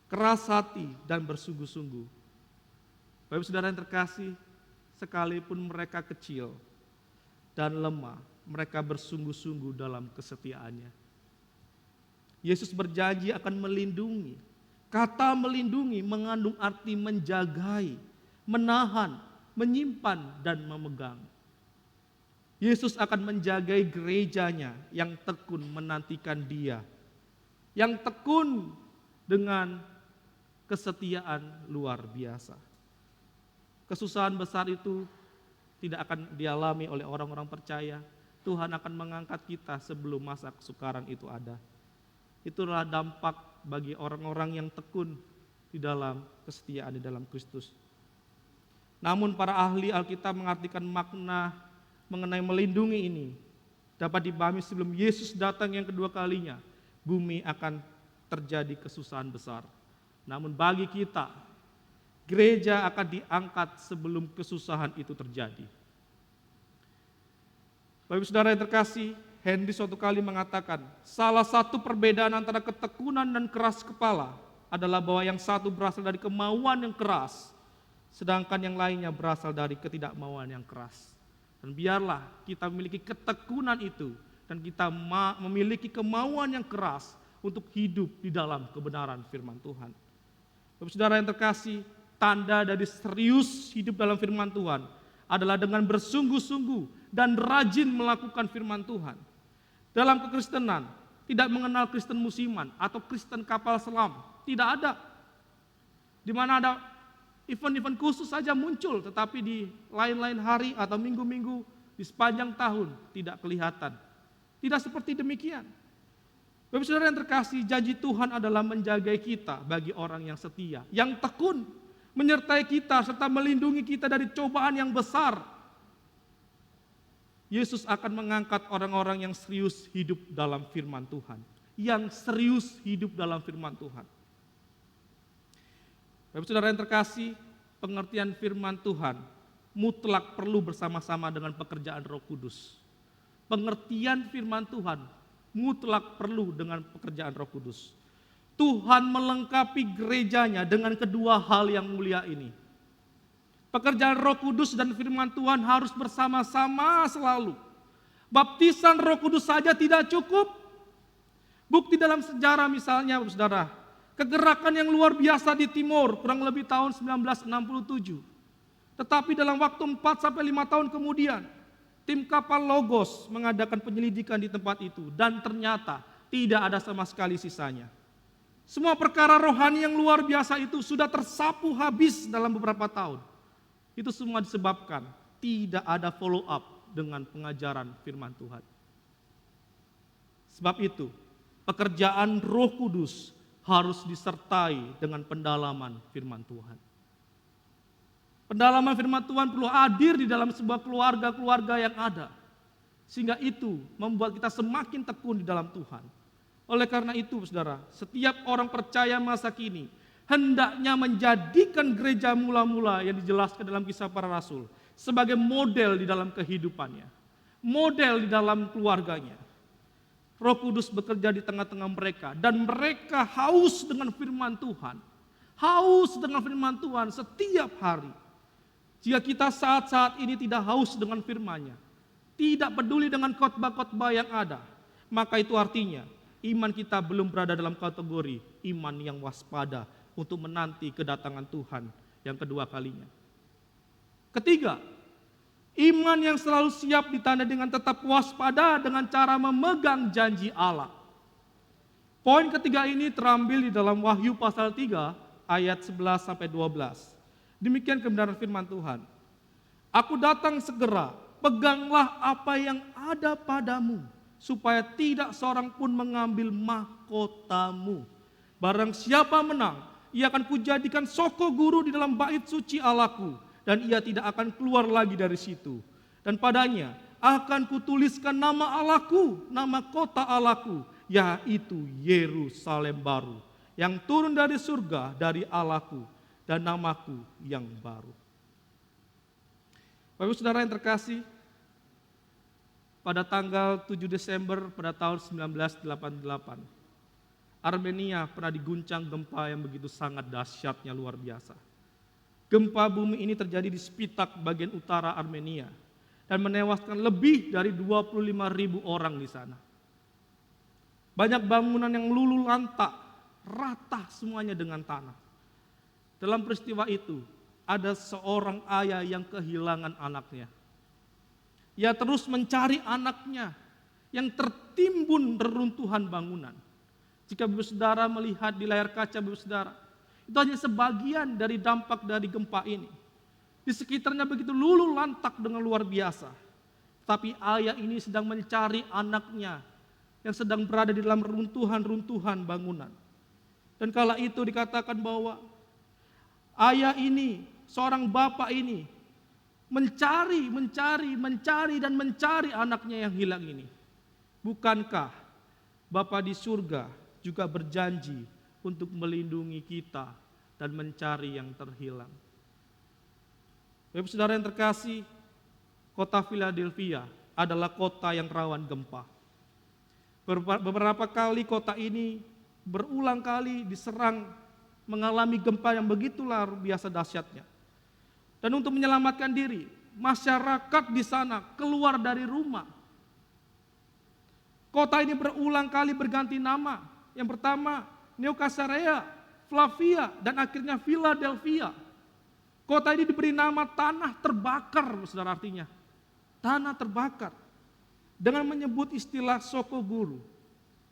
keras hati dan bersungguh-sungguh. Bapak saudara yang terkasih, sekalipun mereka kecil dan lemah, mereka bersungguh-sungguh dalam kesetiaannya. Yesus berjanji akan melindungi. Kata melindungi mengandung arti menjagai, menahan, menyimpan, dan memegang. Yesus akan menjagai gerejanya yang tekun menantikan Dia, yang tekun dengan kesetiaan luar biasa. Kesusahan besar itu tidak akan dialami oleh orang-orang percaya. Tuhan akan mengangkat kita sebelum masa kesukaran itu ada. Itulah dampak bagi orang-orang yang tekun di dalam kesetiaan di dalam Kristus. Namun para ahli Alkitab mengartikan makna mengenai melindungi ini dapat dipahami sebelum Yesus datang yang kedua kalinya, bumi akan terjadi kesusahan besar. Namun bagi kita, gereja akan diangkat sebelum kesusahan itu terjadi. Bapak Ibu Saudara yang terkasih, Henry suatu kali mengatakan, salah satu perbedaan antara ketekunan dan keras kepala adalah bahwa yang satu berasal dari kemauan yang keras, sedangkan yang lainnya berasal dari ketidakmauan yang keras. Dan biarlah kita memiliki ketekunan itu dan kita memiliki kemauan yang keras untuk hidup di dalam kebenaran firman Tuhan. Bapak Saudara yang terkasih, tanda dari serius hidup dalam firman Tuhan adalah dengan bersungguh-sungguh dan rajin melakukan firman Tuhan. Dalam kekristenan, tidak mengenal Kristen musiman atau Kristen kapal selam, tidak ada. Di mana ada event-event khusus saja muncul, tetapi di lain-lain hari atau minggu-minggu di sepanjang tahun tidak kelihatan. Tidak seperti demikian. Bapak Saudara yang terkasih, janji Tuhan adalah menjaga kita bagi orang yang setia, yang tekun, menyertai kita serta melindungi kita dari cobaan yang besar. Yesus akan mengangkat orang-orang yang serius hidup dalam firman Tuhan, yang serius hidup dalam firman Tuhan. Bapak Saudara yang terkasih, pengertian firman Tuhan mutlak perlu bersama-sama dengan pekerjaan Roh Kudus. Pengertian firman Tuhan mutlak perlu dengan pekerjaan Roh Kudus. Tuhan melengkapi gerejanya dengan kedua hal yang mulia ini. Pekerjaan Roh Kudus dan firman Tuhan harus bersama-sama selalu. Baptisan Roh Kudus saja tidak cukup. Bukti dalam sejarah misalnya, Saudara, kegerakan yang luar biasa di timur kurang lebih tahun 1967. Tetapi dalam waktu 4-5 tahun kemudian, tim kapal Logos mengadakan penyelidikan di tempat itu dan ternyata tidak ada sama sekali sisanya. Semua perkara rohani yang luar biasa itu sudah tersapu habis dalam beberapa tahun. Itu semua disebabkan tidak ada follow up dengan pengajaran firman Tuhan. Sebab itu, pekerjaan Roh Kudus harus disertai dengan pendalaman firman Tuhan. Pendalaman firman Tuhan perlu hadir di dalam sebuah keluarga-keluarga yang ada. Sehingga itu membuat kita semakin tekun di dalam Tuhan. Oleh karena itu, Saudara, setiap orang percaya masa kini hendaknya menjadikan gereja mula-mula yang dijelaskan dalam Kisah Para Rasul sebagai model di dalam kehidupannya, model di dalam keluarganya. Roh Kudus bekerja di tengah-tengah mereka dan mereka haus dengan firman Tuhan, haus dengan firman Tuhan setiap hari. Jika kita saat-saat ini tidak haus dengan firman-Nya, tidak peduli dengan khotbah-khotbah yang ada, maka itu artinya iman kita belum berada dalam kategori iman yang waspada untuk menanti kedatangan Tuhan yang kedua kalinya. Ketiga, iman yang selalu siap ditandai dengan tetap waspada dengan cara memegang janji Allah. Poin ketiga ini terambil di dalam Wahyu pasal 3 ayat 11-12. Demikian kebenaran firman Tuhan. Aku datang segera, peganglah apa yang ada padamu, supaya tidak seorang pun mengambil mahkotamu. Barang siapa menang, ia akan kujadikan soko guru di dalam bait suci Allahku, dan ia tidak akan keluar lagi dari situ. Dan padanya akan kutuliskan nama Allahku, nama kota Allahku, yaitu Yerusalem baru, yang turun dari surga dari Allahku, dan namaku yang baru. Bapak Saudara yang terkasih, pada tanggal 7 Desember pada tahun 1988, Armenia pernah diguncang gempa yang begitu sangat dahsyatnya, luar biasa. Gempa bumi ini terjadi di Spitak bagian utara Armenia dan menewaskan lebih dari 25.000 orang di sana. Banyak bangunan yang luluh lantak, rata semuanya dengan tanah. Dalam peristiwa itu, ada seorang ayah yang kehilangan anaknya. Ia terus mencari anaknya yang tertimbun reruntuhan bangunan. Jika Bapak Saudara melihat di layar kaca Bapak Saudara, itu hanya sebagian dari dampak dari gempa ini. Di sekitarnya begitu luluh lantak dengan luar biasa. Tapi ayah ini sedang mencari anaknya yang sedang berada di dalam runtuhan-runtuhan bangunan. Dan kala itu dikatakan bahwa ayah ini, seorang bapak ini, mencari dan mencari anaknya yang hilang ini. Bukankah Bapa di surga juga berjanji untuk melindungi kita dan mencari yang terhilang? Bapak Saudara yang terkasih, kota Philadelphia adalah kota yang rawan gempa. Beberapa kali kota ini berulang kali diserang, mengalami gempa yang begitu luar biasa dahsyatnya. Dan untuk menyelamatkan diri, masyarakat di sana keluar dari rumah. Kota ini berulang kali berganti nama. Yang pertama Neokasarea, Flavia, dan akhirnya Philadelphia. Kota ini diberi nama tanah terbakar, saudara, artinya tanah terbakar. Dengan menyebut istilah Sokoguru,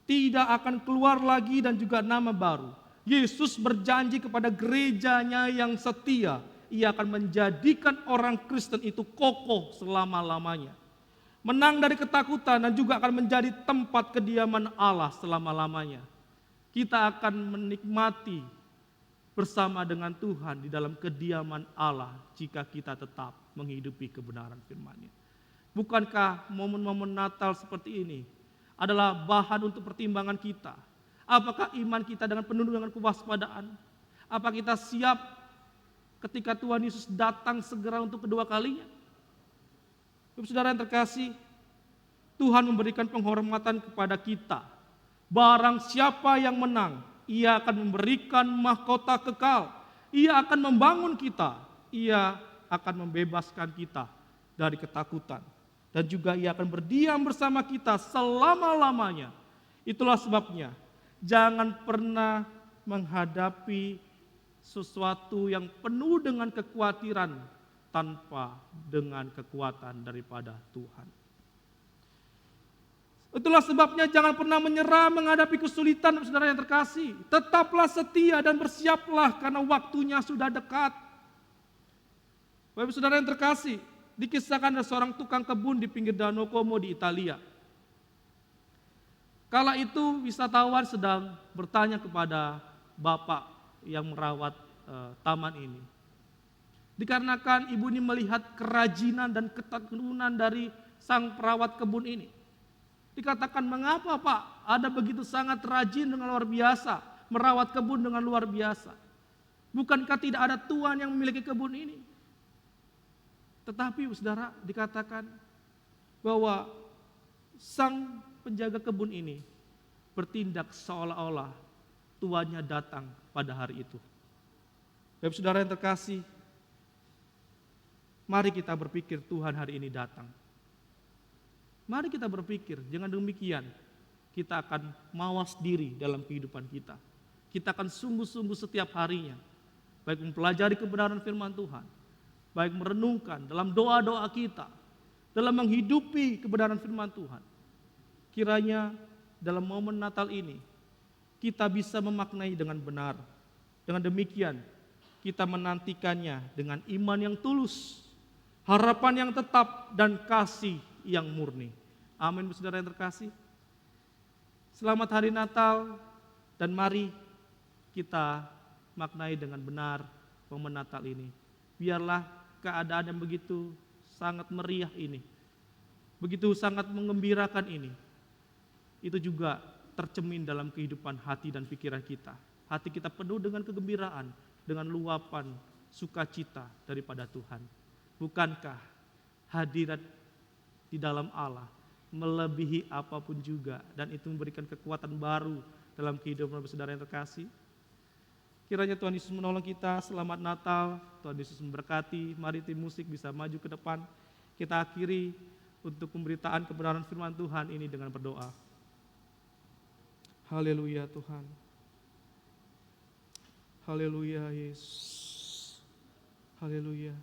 tidak akan keluar lagi dan juga nama baru. Yesus berjanji kepada gerejanya yang setia, ia akan menjadikan orang Kristen itu kokoh selama-lamanya. Menang dari ketakutan dan juga akan menjadi tempat kediaman Allah selama-lamanya. Kita akan menikmati bersama dengan Tuhan di dalam kediaman Allah jika kita tetap menghidupi kebenaran firman-Nya. Bukankah momen-momen Natal seperti ini adalah bahan untuk pertimbangan kita? Apakah iman kita dengan penuh dengan kewaspadaan? Apa kita siap ketika Tuhan Yesus datang segera untuk kedua kalinya? Saudara yang terkasih, Tuhan memberikan penghormatan kepada kita. Barang siapa yang menang, ia akan memberikan mahkota kekal. Ia akan membangun kita. Ia akan membebaskan kita dari ketakutan. Dan juga ia akan berdiam bersama kita selama-lamanya. Itulah sebabnya, jangan pernah menghadapi sesuatu yang penuh dengan kekhawatiran tanpa dengan kekuatan daripada Tuhan. Itulah sebabnya jangan pernah menyerah menghadapi kesulitan, saudara yang terkasih. Tetaplah setia dan bersiaplah karena waktunya sudah dekat. Bapak saudara yang terkasih, dikisahkan ada seorang tukang kebun di pinggir Danau Como di Italia. Kala itu wisatawan sedang bertanya kepada bapak yang merawat taman ini. Dikarenakan ibu ini melihat kerajinan dan ketekunan dari sang perawat kebun ini. Dikatakan, mengapa Pak ada begitu sangat rajin dengan luar biasa, merawat kebun dengan luar biasa? Bukankah tidak ada Tuhan yang memiliki kebun ini? Tetapi saudara, dikatakan bahwa sang penjaga kebun ini bertindak seolah-olah tuannya datang pada hari itu. Bapak saudara yang terkasih, mari kita berpikir Tuhan hari ini datang. Mari kita berpikir, jangan demikian kita akan mawas diri dalam kehidupan kita. Kita akan sungguh-sungguh setiap harinya, baik mempelajari kebenaran firman Tuhan, baik merenungkan dalam doa-doa kita, dalam menghidupi kebenaran firman Tuhan. Kiranya dalam momen Natal ini, kita bisa memaknai dengan benar. Dengan demikian, kita menantikannya dengan iman yang tulus, harapan yang tetap, dan kasih yang murni. Amin, saudara yang terkasih. Selamat hari Natal, dan mari kita maknai dengan benar momen Natal ini. Biarlah keadaan yang begitu sangat meriah ini, begitu sangat mengembirakan ini, itu juga tercemin dalam kehidupan hati dan pikiran kita. Hati kita penuh dengan kegembiraan, dengan luapan sukacita daripada Tuhan. Bukankah hadirat di dalam Allah melebihi apapun juga, dan itu memberikan kekuatan baru dalam kehidupan saudara yang terkasih? Kiranya Tuhan Yesus menolong kita. Selamat Natal, Tuhan Yesus memberkati. Mari tim musik bisa maju ke depan. Kita akhiri untuk pemberitaan kebenaran firman Tuhan ini dengan berdoa. Haleluya Tuhan. Haleluya Yesus. Haleluya.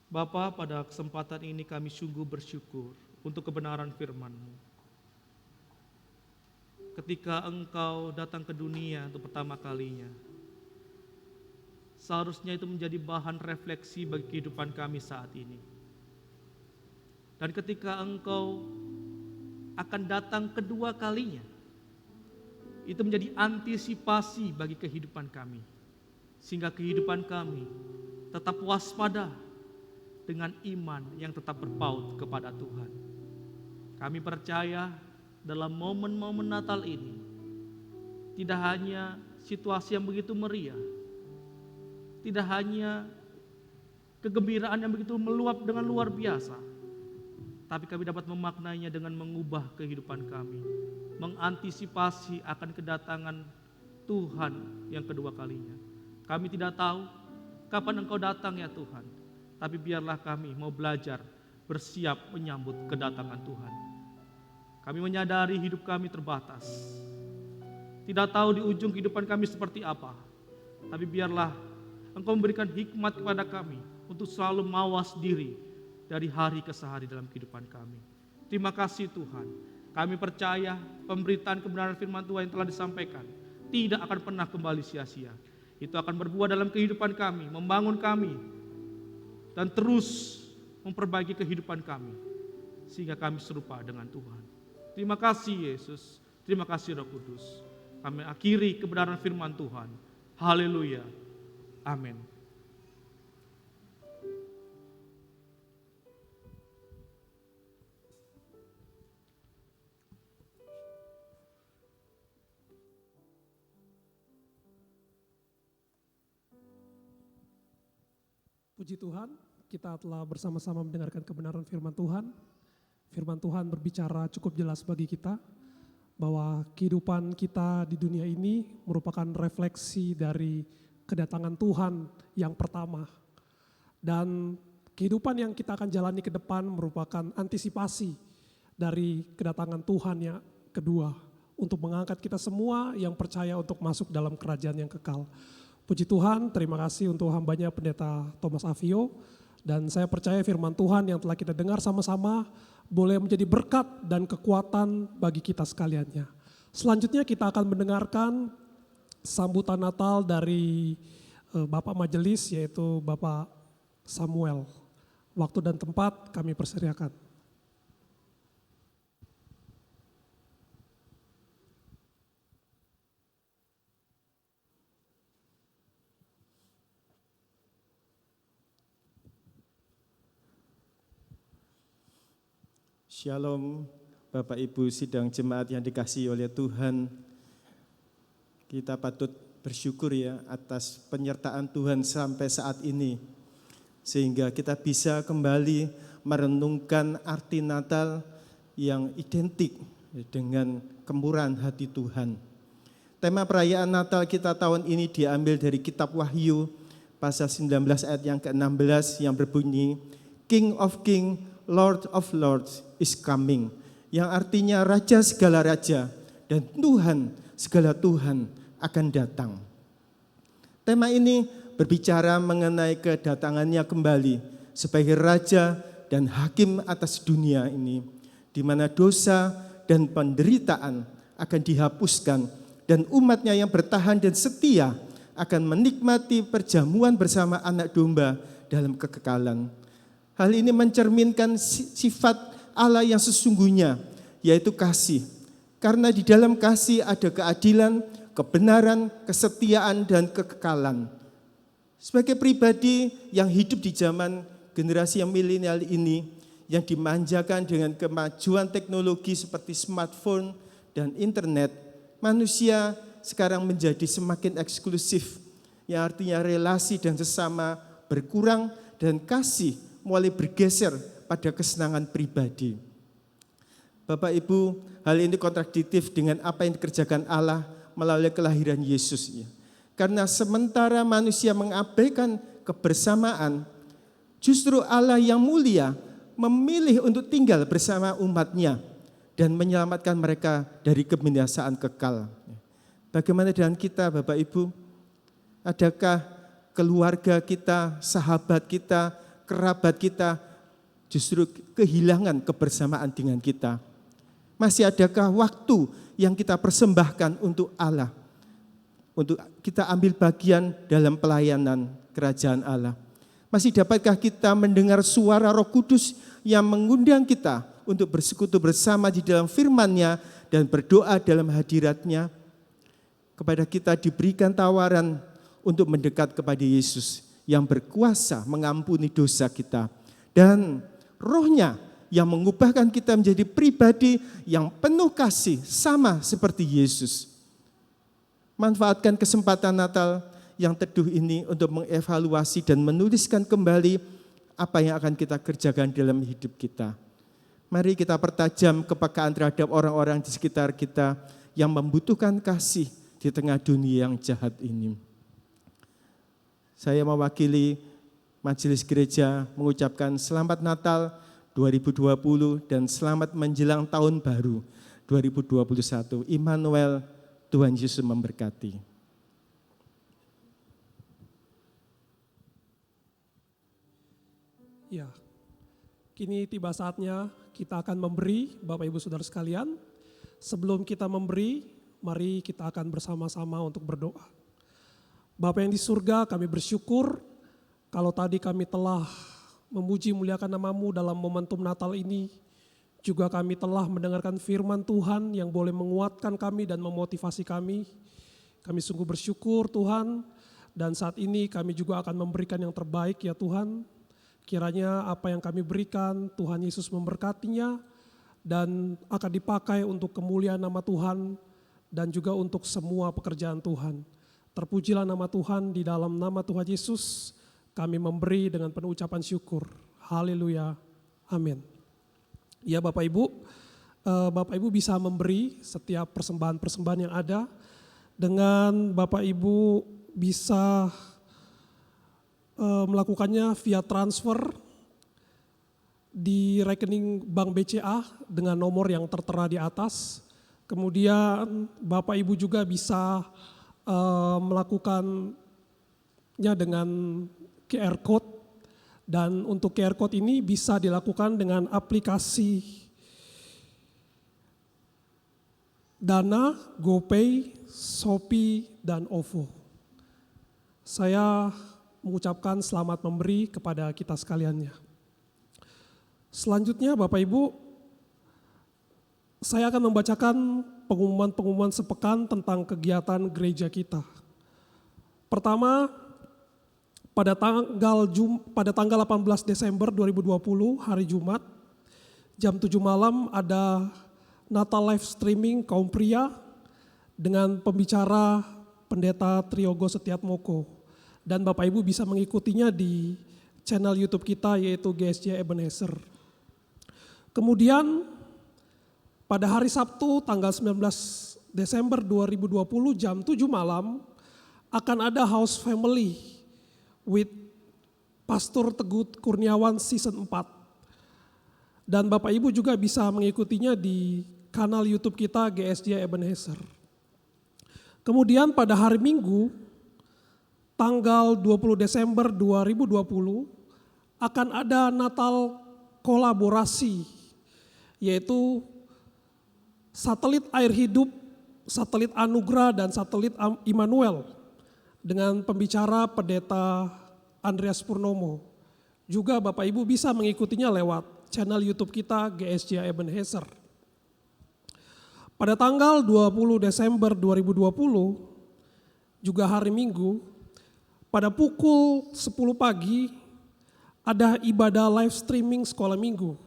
Bapa, pada kesempatan ini kami sungguh bersyukur untuk kebenaran firman-Mu. Ketika Engkau datang ke dunia untuk pertama kalinya, seharusnya itu menjadi bahan refleksi bagi kehidupan kami saat ini. Dan ketika Engkau akan datang kedua kalinya, itu menjadi antisipasi bagi kehidupan kami, sehingga kehidupan kami tetap waspada dengan iman yang tetap berpaut kepada Tuhan. Kami percaya dalam momen-momen Natal ini, tidak hanya situasi yang begitu meriah, tidak hanya kegembiraan yang begitu meluap dengan luar biasa, tapi kami dapat memaknainya dengan mengubah kehidupan kami, mengantisipasi akan kedatangan Tuhan yang kedua kalinya. Kami tidak tahu kapan Engkau datang ya Tuhan, tapi biarlah kami mau belajar bersiap menyambut kedatangan Tuhan. Kami menyadari hidup kami terbatas, tidak tahu di ujung kehidupan kami seperti apa, tapi biarlah Engkau memberikan hikmat kepada kami untuk selalu mawas diri dari hari ke hari dalam kehidupan kami. Terima kasih Tuhan. Kami percaya pemberitaan kebenaran firman Tuhan yang telah disampaikan tidak akan pernah kembali sia-sia. Itu akan berbuah dalam kehidupan kami, membangun kami, dan terus memperbaiki kehidupan kami, sehingga kami serupa dengan Tuhan. Terima kasih Yesus, terima kasih Roh Kudus. Kami akhiri kebenaran firman Tuhan. Haleluya. Amin. Puji Tuhan, kita telah bersama-sama mendengarkan kebenaran firman Tuhan. Firman Tuhan berbicara cukup jelas bagi kita bahwa kehidupan kita di dunia ini merupakan refleksi dari kedatangan Tuhan yang pertama. Dan kehidupan yang kita akan jalani ke depan merupakan antisipasi dari kedatangan Tuhan yang kedua untuk mengangkat kita semua yang percaya untuk masuk dalam kerajaan yang kekal. Puji Tuhan, terima kasih untuk hambanya Pendeta Thomas Avio. Dan saya percaya firman Tuhan yang telah kita dengar sama-sama boleh menjadi berkat dan kekuatan bagi kita sekaliannya. Selanjutnya kita akan mendengarkan sambutan Natal dari Bapak Majelis, yaitu Bapak Samuel. Waktu dan tempat kami persediakan. Shalom Bapak Ibu sidang jemaat yang dikasihi oleh Tuhan. Kita patut bersyukur ya atas penyertaan Tuhan sampai saat ini. Sehingga kita bisa kembali merenungkan arti Natal yang identik dengan kemurahan hati Tuhan. Tema perayaan Natal kita tahun ini diambil dari kitab Wahyu pasal 19 ayat yang ke-16 yang berbunyi, King of Kings, Lord of Lords is coming, yang artinya Raja segala Raja dan Tuhan segala Tuhan akan datang. Tema ini berbicara mengenai kedatangannya kembali sebagai Raja dan Hakim atas dunia ini, di mana dosa dan penderitaan akan dihapuskan dan umatnya yang bertahan dan setia akan menikmati perjamuan bersama anak domba dalam kekekalan. Hal ini mencerminkan sifat Allah yang sesungguhnya, yaitu kasih. Karena di dalam kasih ada keadilan, kebenaran, kesetiaan, dan kekekalan. Sebagai pribadi yang hidup di zaman generasi yang milenial ini, yang dimanjakan dengan kemajuan teknologi seperti smartphone dan internet, manusia sekarang menjadi semakin eksklusif, yang artinya relasi dan sesama berkurang dan kasih mulai bergeser pada kesenangan pribadi. Bapak Ibu, hal ini kontradiktif dengan apa yang dikerjakan Allah melalui kelahiran Yesus. Karena sementara manusia mengabaikan kebersamaan, justru Allah yang mulia memilih untuk tinggal bersama umatnya dan menyelamatkan mereka dari kebinasaan kekal. Bagaimana dengan kita Bapak Ibu? Adakah keluarga kita, sahabat kita, kerabat kita justru kehilangan kebersamaan dengan kita? Masih adakah waktu yang kita persembahkan untuk Allah? Untuk kita ambil bagian dalam pelayanan kerajaan Allah? Masih dapatkah kita mendengar suara Roh Kudus yang mengundang kita untuk bersekutu bersama di dalam firman-Nya dan berdoa dalam hadirat-Nya? Kepada kita diberikan tawaran untuk mendekat kepada Yesus yang berkuasa mengampuni dosa kita. Dan Roh-Nya yang mengubahkan kita menjadi pribadi yang penuh kasih sama seperti Yesus. Manfaatkan kesempatan Natal yang teduh ini untuk mengevaluasi dan menuliskan kembali apa yang akan kita kerjakan dalam hidup kita. Mari kita pertajam kepekaan terhadap orang-orang di sekitar kita yang membutuhkan kasih di tengah dunia yang jahat ini. Saya mewakili Majelis Gereja mengucapkan selamat Natal 2020 dan selamat menjelang tahun baru 2021. Immanuel, Tuhan Yesus memberkati. Ya, kini tiba saatnya kita akan memberi, Bapak Ibu Saudara sekalian. Sebelum kita memberi, mari kita akan bersama-sama untuk berdoa. Bapa yang di surga, kami bersyukur kalau tadi kami telah memuji muliakan nama-Mu dalam momentum Natal ini. Juga kami telah mendengarkan firman Tuhan yang boleh menguatkan kami dan memotivasi kami. Kami sungguh bersyukur Tuhan, dan saat ini kami juga akan memberikan yang terbaik ya Tuhan. Kiranya apa yang kami berikan, Tuhan Yesus memberkatinya dan akan dipakai untuk kemuliaan nama Tuhan dan juga untuk semua pekerjaan Tuhan. Terpujilah nama Tuhan, di dalam nama Tuhan Yesus kami memberi dengan penuh ucapan syukur. Haleluya, amin. Ya Bapak Ibu bisa memberi setiap persembahan-persembahan yang ada dengan Bapak Ibu bisa melakukannya via transfer di rekening Bank BCA dengan nomor yang tertera di atas. Kemudian Bapak Ibu juga bisa melakukannya dengan QR Code, dan untuk QR Code ini bisa dilakukan dengan aplikasi Dana, GoPay, Shopee, dan OVO. Saya mengucapkan selamat memberi kepada kita sekaliannya. Selanjutnya Bapak Ibu, saya akan membacakan pengumuman-pengumuman sepekan tentang kegiatan gereja kita. Pertama, pada tanggal 18 Desember 2020, hari Jumat, jam 7 malam ada Natal live streaming kaum pria dengan pembicara Pendeta Triogo Setiatmoko. Dan Bapak Ibu bisa mengikutinya di channel YouTube kita yaitu GSJ Ebenezer. Kemudian pada hari Sabtu tanggal 19 Desember 2020 jam 7 malam akan ada House Family with Pastor Teguh Kurniawan season 4. Dan Bapak Ibu juga bisa mengikutinya di kanal YouTube kita GSJ Ebenezer. Kemudian pada hari Minggu tanggal 20 Desember 2020 akan ada Natal kolaborasi, yaitu satelit air hidup, satelit anugerah, dan satelit Immanuel dengan pembicara Pendeta Andreas Purnomo. Juga Bapak Ibu bisa mengikutinya lewat channel YouTube kita GSJ Ebenezer. Pada tanggal 20 Desember 2020, juga hari Minggu, pada pukul 10 pagi ada ibadah live streaming sekolah minggu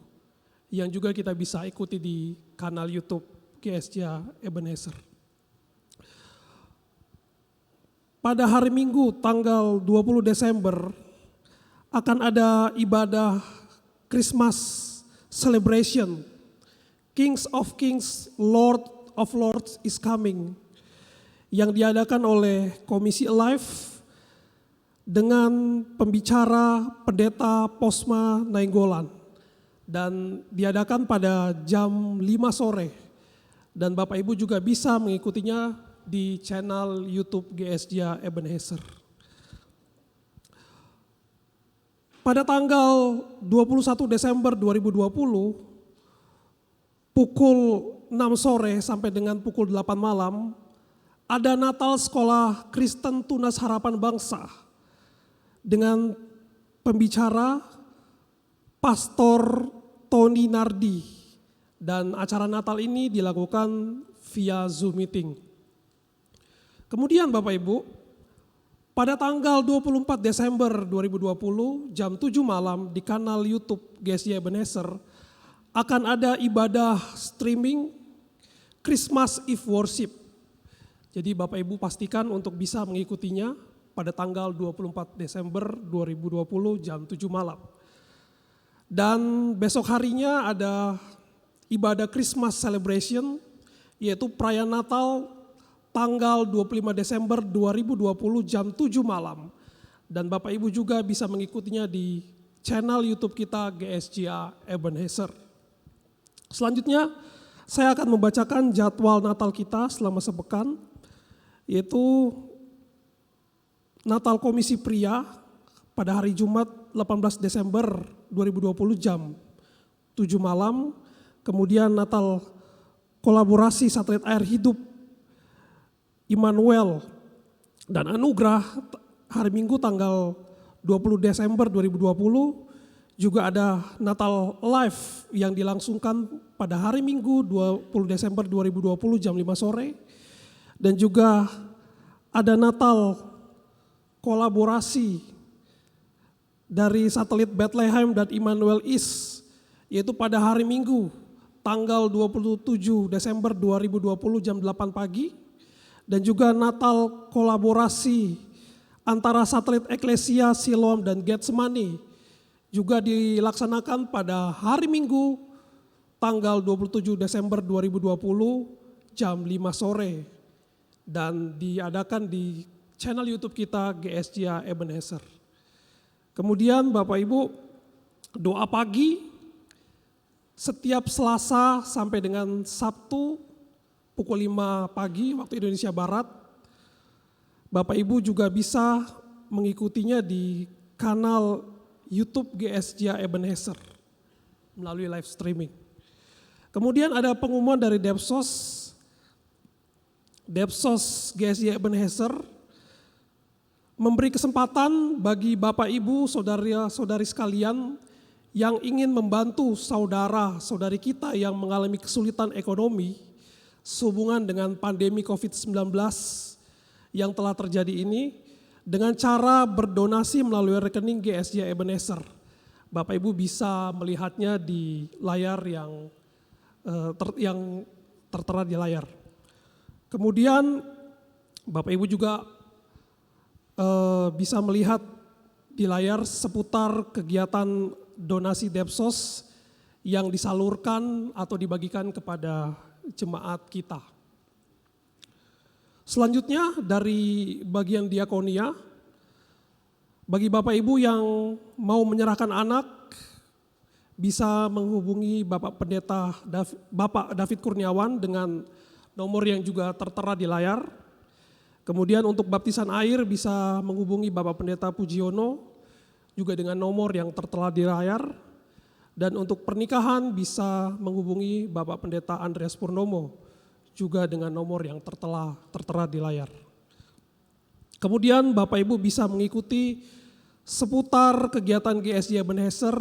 yang juga kita bisa ikuti di kanal YouTube GSJ Ebenezer. Pada hari Minggu tanggal 20 Desember akan ada ibadah Christmas celebration. Kings of Kings, Lord of Lords is coming, yang diadakan oleh Komisi Alive dengan pembicara Pendeta Posma Nainggolan, dan diadakan pada jam 5 sore. Dan Bapak Ibu juga bisa mengikutinya di channel YouTube GSJ Ebenezer. Pada tanggal 21 Desember 2020 pukul 6 sore sampai dengan pukul 8 malam ada Natal Sekolah Kristen Tunas Harapan Bangsa dengan pembicara Pastor Tony Nardi, dan acara Natal ini dilakukan via Zoom meeting. Kemudian Bapak Ibu, pada tanggal 24 Desember 2020 jam 7 malam di kanal YouTube GSJ Ebenezer akan ada ibadah streaming Christmas Eve Worship. Jadi Bapak Ibu pastikan untuk bisa mengikutinya pada tanggal 24 Desember 2020 jam 7 malam. Dan besok harinya ada ibadah Christmas celebration, yaitu perayaan Natal tanggal 25 Desember 2020 jam 7 malam. Dan Bapak Ibu juga bisa mengikutinya di channel YouTube kita GSJA Ebenezer. Selanjutnya saya akan membacakan jadwal Natal kita selama sepekan, yaitu Natal Komisi Pria pada hari Jumat 18 Desember 2020 jam 7 malam. Kemudian Natal Kolaborasi Satelit Air Hidup Immanuel dan Anugerah hari Minggu tanggal 20 Desember 2020. Juga ada Natal Live yang dilangsungkan pada hari Minggu 20 Desember 2020 jam 5 sore. Dan juga ada Natal Kolaborasi dari satelit Bethlehem dan Immanuel East, yaitu pada hari Minggu tanggal 27 Desember 2020 jam 8 pagi. Dan juga Natal Kolaborasi antara satelit Eklesia, Siloam dan Getsemani juga dilaksanakan pada hari Minggu tanggal 27 Desember 2020 jam 5 sore dan diadakan di channel YouTube kita GSJA Ebenezer. Kemudian Bapak Ibu, doa pagi setiap Selasa sampai dengan Sabtu pukul 5 pagi waktu Indonesia Barat. Bapak Ibu juga bisa mengikutinya di kanal YouTube GSJA Ebenezer melalui live streaming. Kemudian ada pengumuman dari Depsos GSJA Ebenezer memberi kesempatan bagi Bapak Ibu, saudara-saudari sekalian yang ingin membantu saudara-saudari kita yang mengalami kesulitan ekonomi sehubungan dengan pandemi COVID-19 yang telah terjadi ini dengan cara berdonasi melalui rekening GSJA Ebenezer. Bapak Ibu bisa melihatnya di layar yang tertera di layar. Kemudian Bapak Ibu juga bisa melihat di layar seputar kegiatan donasi Depsos yang disalurkan atau dibagikan kepada jemaat kita. Selanjutnya dari bagian diakonia, bagi Bapak Ibu yang mau menyerahkan anak bisa menghubungi Bapak Pendeta Bapak David Kurniawan dengan nomor yang juga tertera di layar. Kemudian untuk baptisan air bisa menghubungi Bapak Pendeta Pujiono juga dengan nomor yang tertera di layar. Dan untuk pernikahan bisa menghubungi Bapak Pendeta Andreas Purnomo juga dengan nomor yang tertera di layar. Kemudian Bapak Ibu bisa mengikuti seputar kegiatan GSJA Ebenezer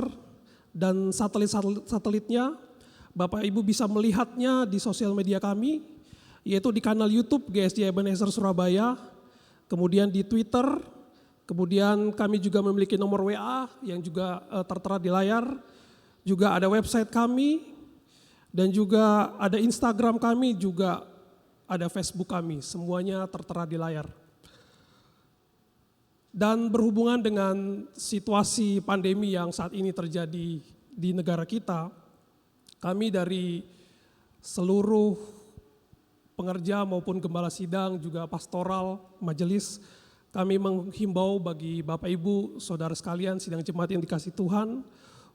dan satelit-satelitnya. Bapak Ibu bisa melihatnya di sosial media kami, yaitu di kanal YouTube GSJA Ebenezer Surabaya, kemudian di Twitter, kemudian kami juga memiliki nomor WA yang juga tertera di layar, juga ada website kami, dan juga ada Instagram kami, juga ada Facebook kami, semuanya tertera di layar. Dan berhubungan dengan situasi pandemi yang saat ini terjadi di negara kita, kami dari seluruh pengerja maupun gembala sidang, juga pastoral, majelis, kami menghimbau bagi Bapak Ibu, saudara sekalian, sidang jemaat yang dikasihi Tuhan,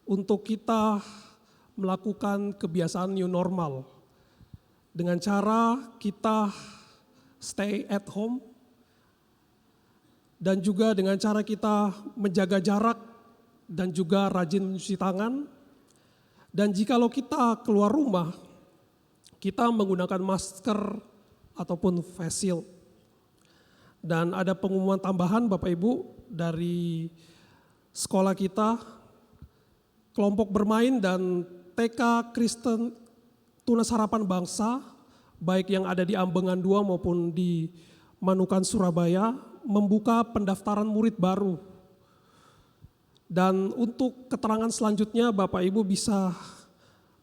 untuk kita melakukan kebiasaan new normal. Dengan cara kita stay at home, dan juga dengan cara kita menjaga jarak, dan juga rajin mencuci tangan. Dan jikalau kita keluar rumah, kita menggunakan masker ataupun face shield. Dan ada pengumuman tambahan Bapak Ibu dari sekolah kita, kelompok bermain dan TK Kristen Tunas Harapan Bangsa, baik yang ada di Ambengan 2 maupun di Manukan Surabaya, membuka pendaftaran murid baru. Dan untuk keterangan selanjutnya Bapak Ibu bisa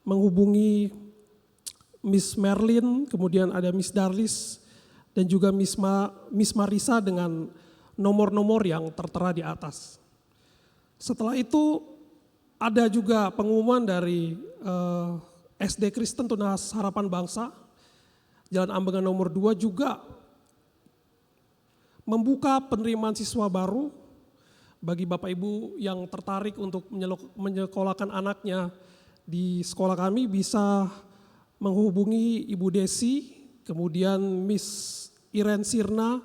menghubungi Miss Merlin, kemudian ada Miss Darlis, dan juga Miss Marisa dengan nomor-nomor yang tertera di atas. Setelah itu ada juga pengumuman dari SD Kristen Tunas Harapan Bangsa, Jalan Ambengan nomor 2 juga membuka penerimaan siswa baru bagi Bapak Ibu yang tertarik untuk menyekolahkan anaknya di sekolah kami bisa menghubungi Ibu Desi, kemudian Miss Iren Sirna,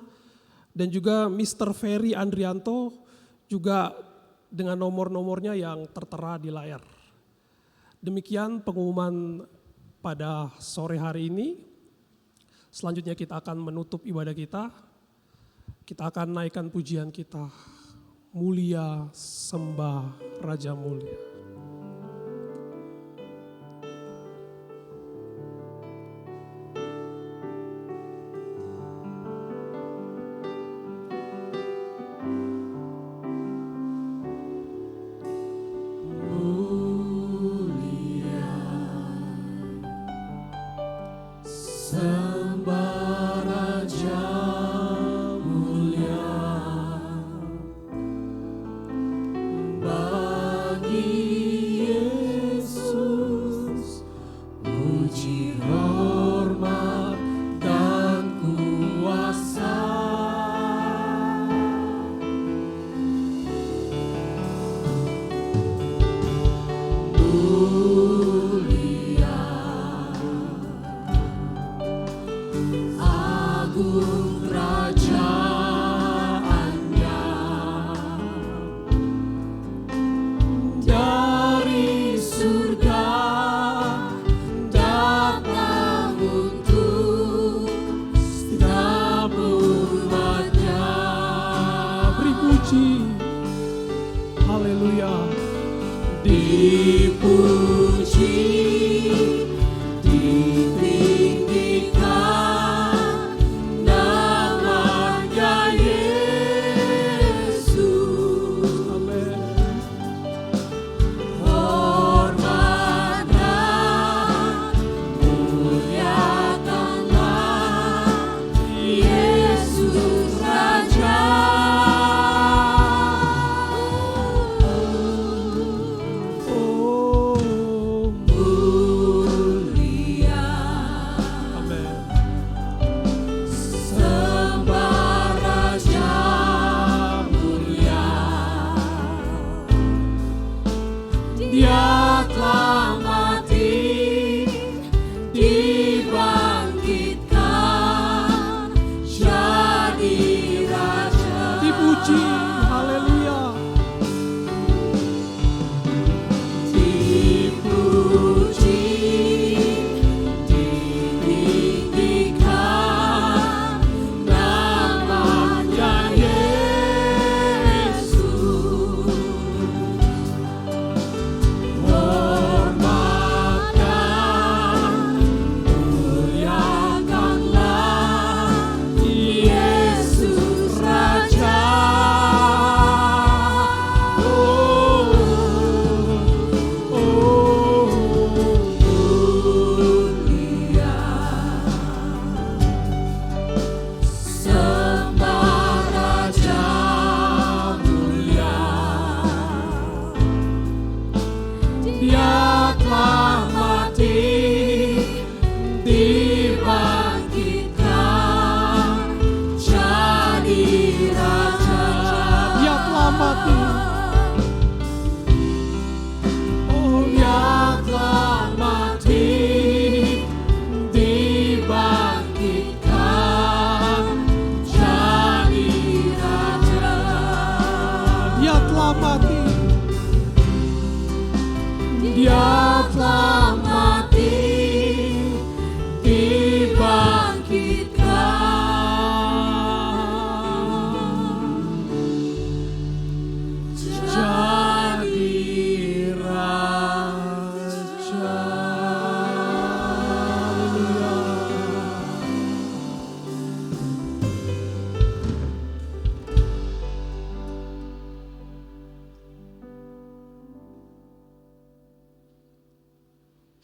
dan juga Mr. Ferry Andrianto juga dengan nomor-nomornya yang tertera di layar. Demikian pengumuman pada sore hari ini. Selanjutnya kita akan menutup ibadah kita. Kita akan naikkan pujian kita. Mulia sembah Raja Mulia.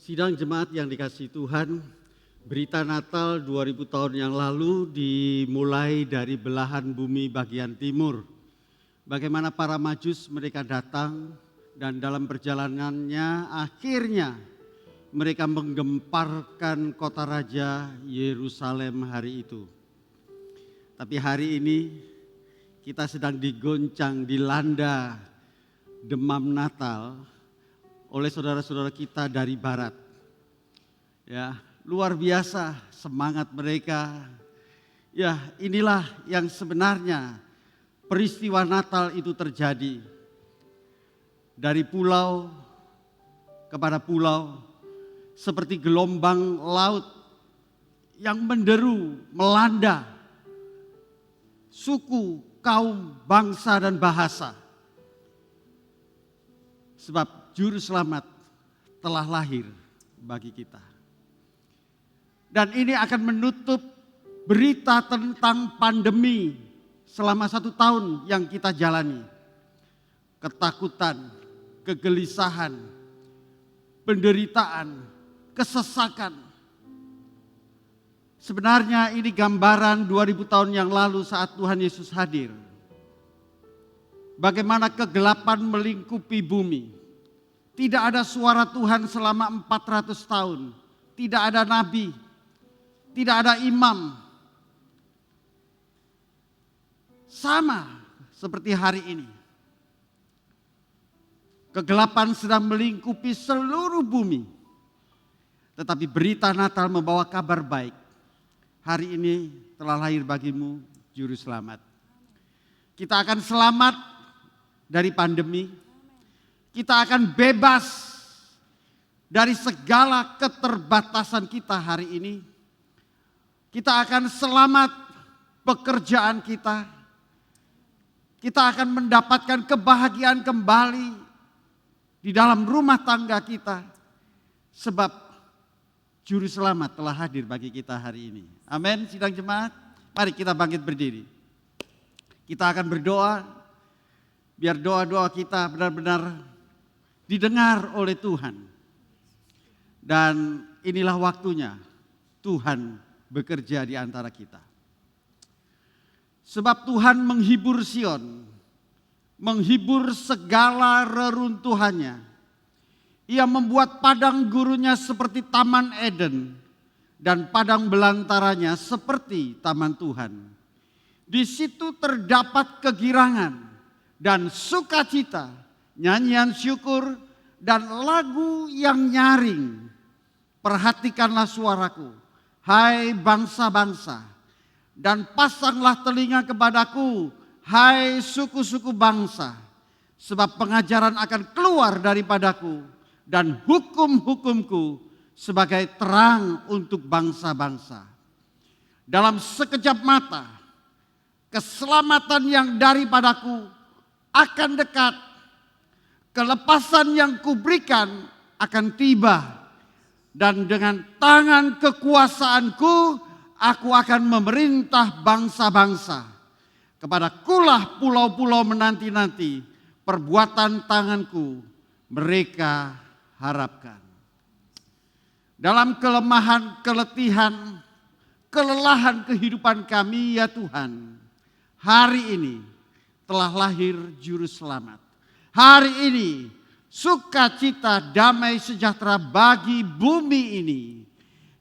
Sidang jemaat yang dikasihi Tuhan, berita Natal 2000 tahun yang lalu dimulai dari belahan bumi bagian timur. Bagaimana para majus mereka datang dan dalam perjalanannya akhirnya mereka menggemparkan kota raja Yerusalem hari itu. Tapi hari ini kita sedang digoncang, dilanda demam Natal oleh saudara-saudara kita dari barat. Ya, luar biasa semangat mereka. Ya, inilah yang sebenarnya peristiwa Natal itu terjadi. Dari pulau kepada pulau, seperti gelombang laut yang menderu, melanda suku, kaum, bangsa dan bahasa. Sebab juru selamat telah lahir bagi kita. Dan ini akan menutup berita tentang pandemi selama 1 tahun yang kita jalani. Ketakutan, kegelisahan, penderitaan, kesesakan. Sebenarnya ini gambaran 2000 tahun yang lalu saat Tuhan Yesus hadir. Bagaimana kegelapan melingkupi bumi. Tidak ada suara Tuhan selama 400 tahun. Tidak ada nabi, tidak ada imam. Sama seperti hari ini. Kegelapan sedang melingkupi seluruh bumi. Tetapi berita Natal membawa kabar baik. Hari ini telah lahir bagimu juru selamat. Kita akan selamat dari pandemi. Kita akan bebas dari segala keterbatasan kita hari ini. Kita akan selamat pekerjaan kita. Kita akan mendapatkan kebahagiaan kembali di dalam rumah tangga kita. Sebab Juru selamat telah hadir bagi kita hari ini. Amin, sidang jemaat. Mari kita bangkit berdiri. Kita akan berdoa, biar doa-doa kita benar-benar didengar oleh Tuhan. Dan inilah waktunya Tuhan bekerja di antara kita. Sebab Tuhan menghibur Sion, menghibur segala reruntuhannya. Ia membuat padang gurunnya seperti taman Eden dan padang belantaranya seperti taman Tuhan. Di situ terdapat kegirangan dan sukacita, nyanyian syukur dan lagu yang nyaring. Perhatikanlah suaraku, hai bangsa-bangsa, dan pasanglah telinga kepadaku, hai suku-suku bangsa, sebab pengajaran akan keluar daripadaku dan hukum-hukumku sebagai terang untuk bangsa-bangsa. Dalam sekejap mata, keselamatan yang daripadaku akan dekat. Kelepasan yang kuberikan akan tiba. Dan dengan tangan kekuasaanku, aku akan memerintah bangsa-bangsa. Kepadakulah pulau-pulau menanti-nanti, perbuatan tanganku mereka harapkan. Dalam kelemahan, keletihan, kelelahan kehidupan kami ya Tuhan, hari ini telah lahir juru selamat. Hari ini sukacita, damai sejahtera bagi bumi ini.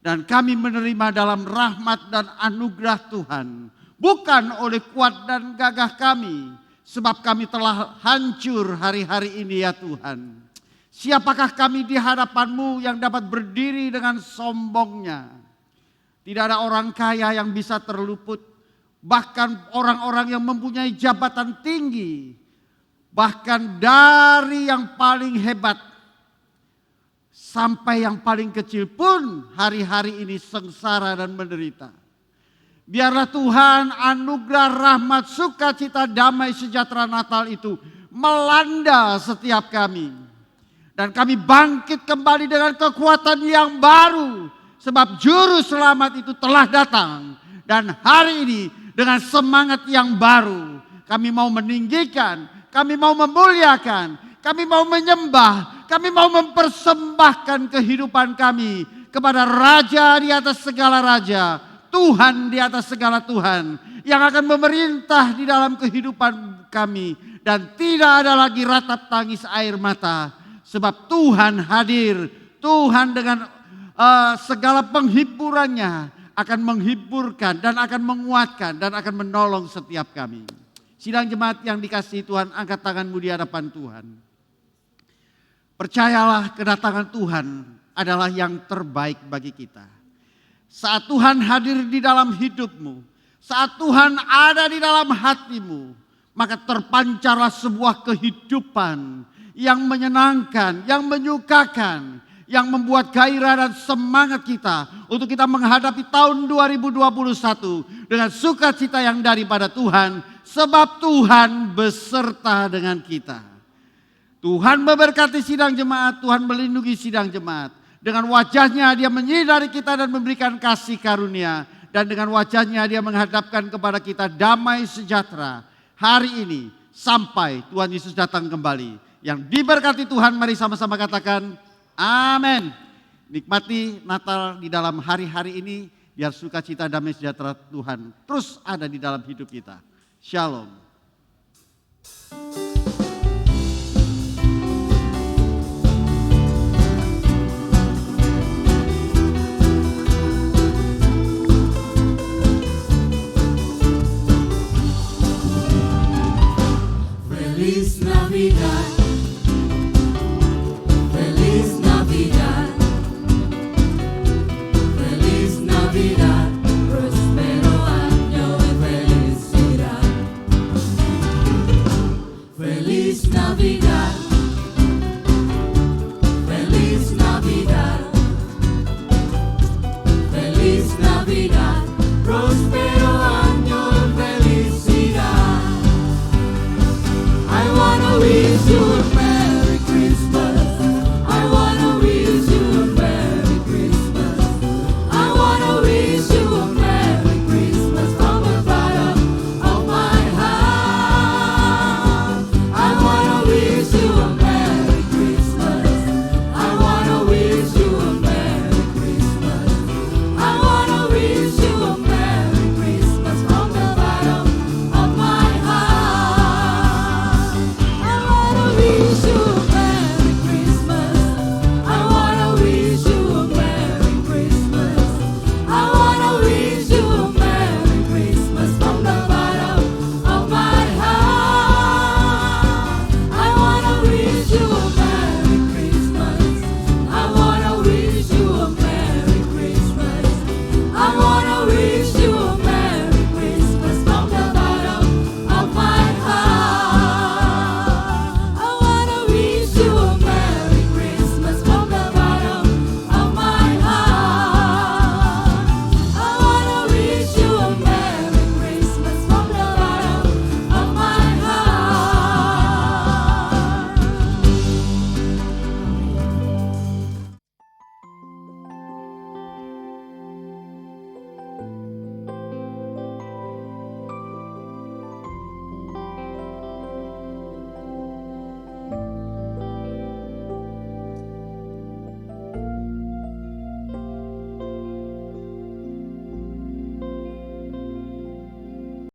Dan kami menerima dalam rahmat dan anugerah Tuhan. Bukan oleh kuat dan gagah kami, sebab kami telah hancur hari-hari ini ya Tuhan. Siapakah kami di hadapan-Mu yang dapat berdiri dengan sombongnya? Tidak ada orang kaya yang bisa terluput. Bahkan orang-orang yang mempunyai jabatan tinggi. Bahkan dari yang paling hebat sampai yang paling kecil pun hari-hari ini sengsara dan menderita. Biarlah Tuhan anugerah rahmat sukacita damai sejahtera Natal itu melanda setiap kami. Dan kami bangkit kembali dengan kekuatan yang baru. Sebab juru selamat itu telah datang. Dan hari ini dengan semangat yang baru. Kami mau meninggikan, kami mau memuliakan, kami mau menyembah, kami mau mempersembahkan kehidupan kami kepada Raja di atas segala Raja, Tuhan di atas segala Tuhan, yang akan memerintah di dalam kehidupan kami dan tidak ada lagi ratap tangis air mata, sebab Tuhan hadir. Tuhan dengan segala penghiburannya akan menghiburkan dan akan menguatkan dan akan menolong setiap kami. Sidang jemaat yang dikasihi Tuhan, angkat tanganmu di hadapan Tuhan. Percayalah, kedatangan Tuhan adalah yang terbaik bagi kita. Saat Tuhan hadir di dalam hidupmu, saat Tuhan ada di dalam hatimu, maka terpancarlah sebuah kehidupan yang menyenangkan, yang menyukakan, yang membuat gairah dan semangat kita untuk kita menghadapi tahun 2021 dengan sukacita yang daripada Tuhan, sebab Tuhan beserta dengan kita. Tuhan memberkati sidang jemaat, Tuhan melindungi sidang jemaat. Dengan wajahnya dia menyinari kita dan memberikan kasih karunia. Dan dengan wajahnya dia menghadapkan kepada kita damai sejahtera. Hari ini sampai Tuhan Yesus datang kembali. Yang diberkati Tuhan, mari sama-sama katakan amin. Nikmati Natal di dalam hari-hari ini. Biar sukacita damai sejahtera Tuhan terus ada di dalam hidup kita. Shalom. Feliz Navidad.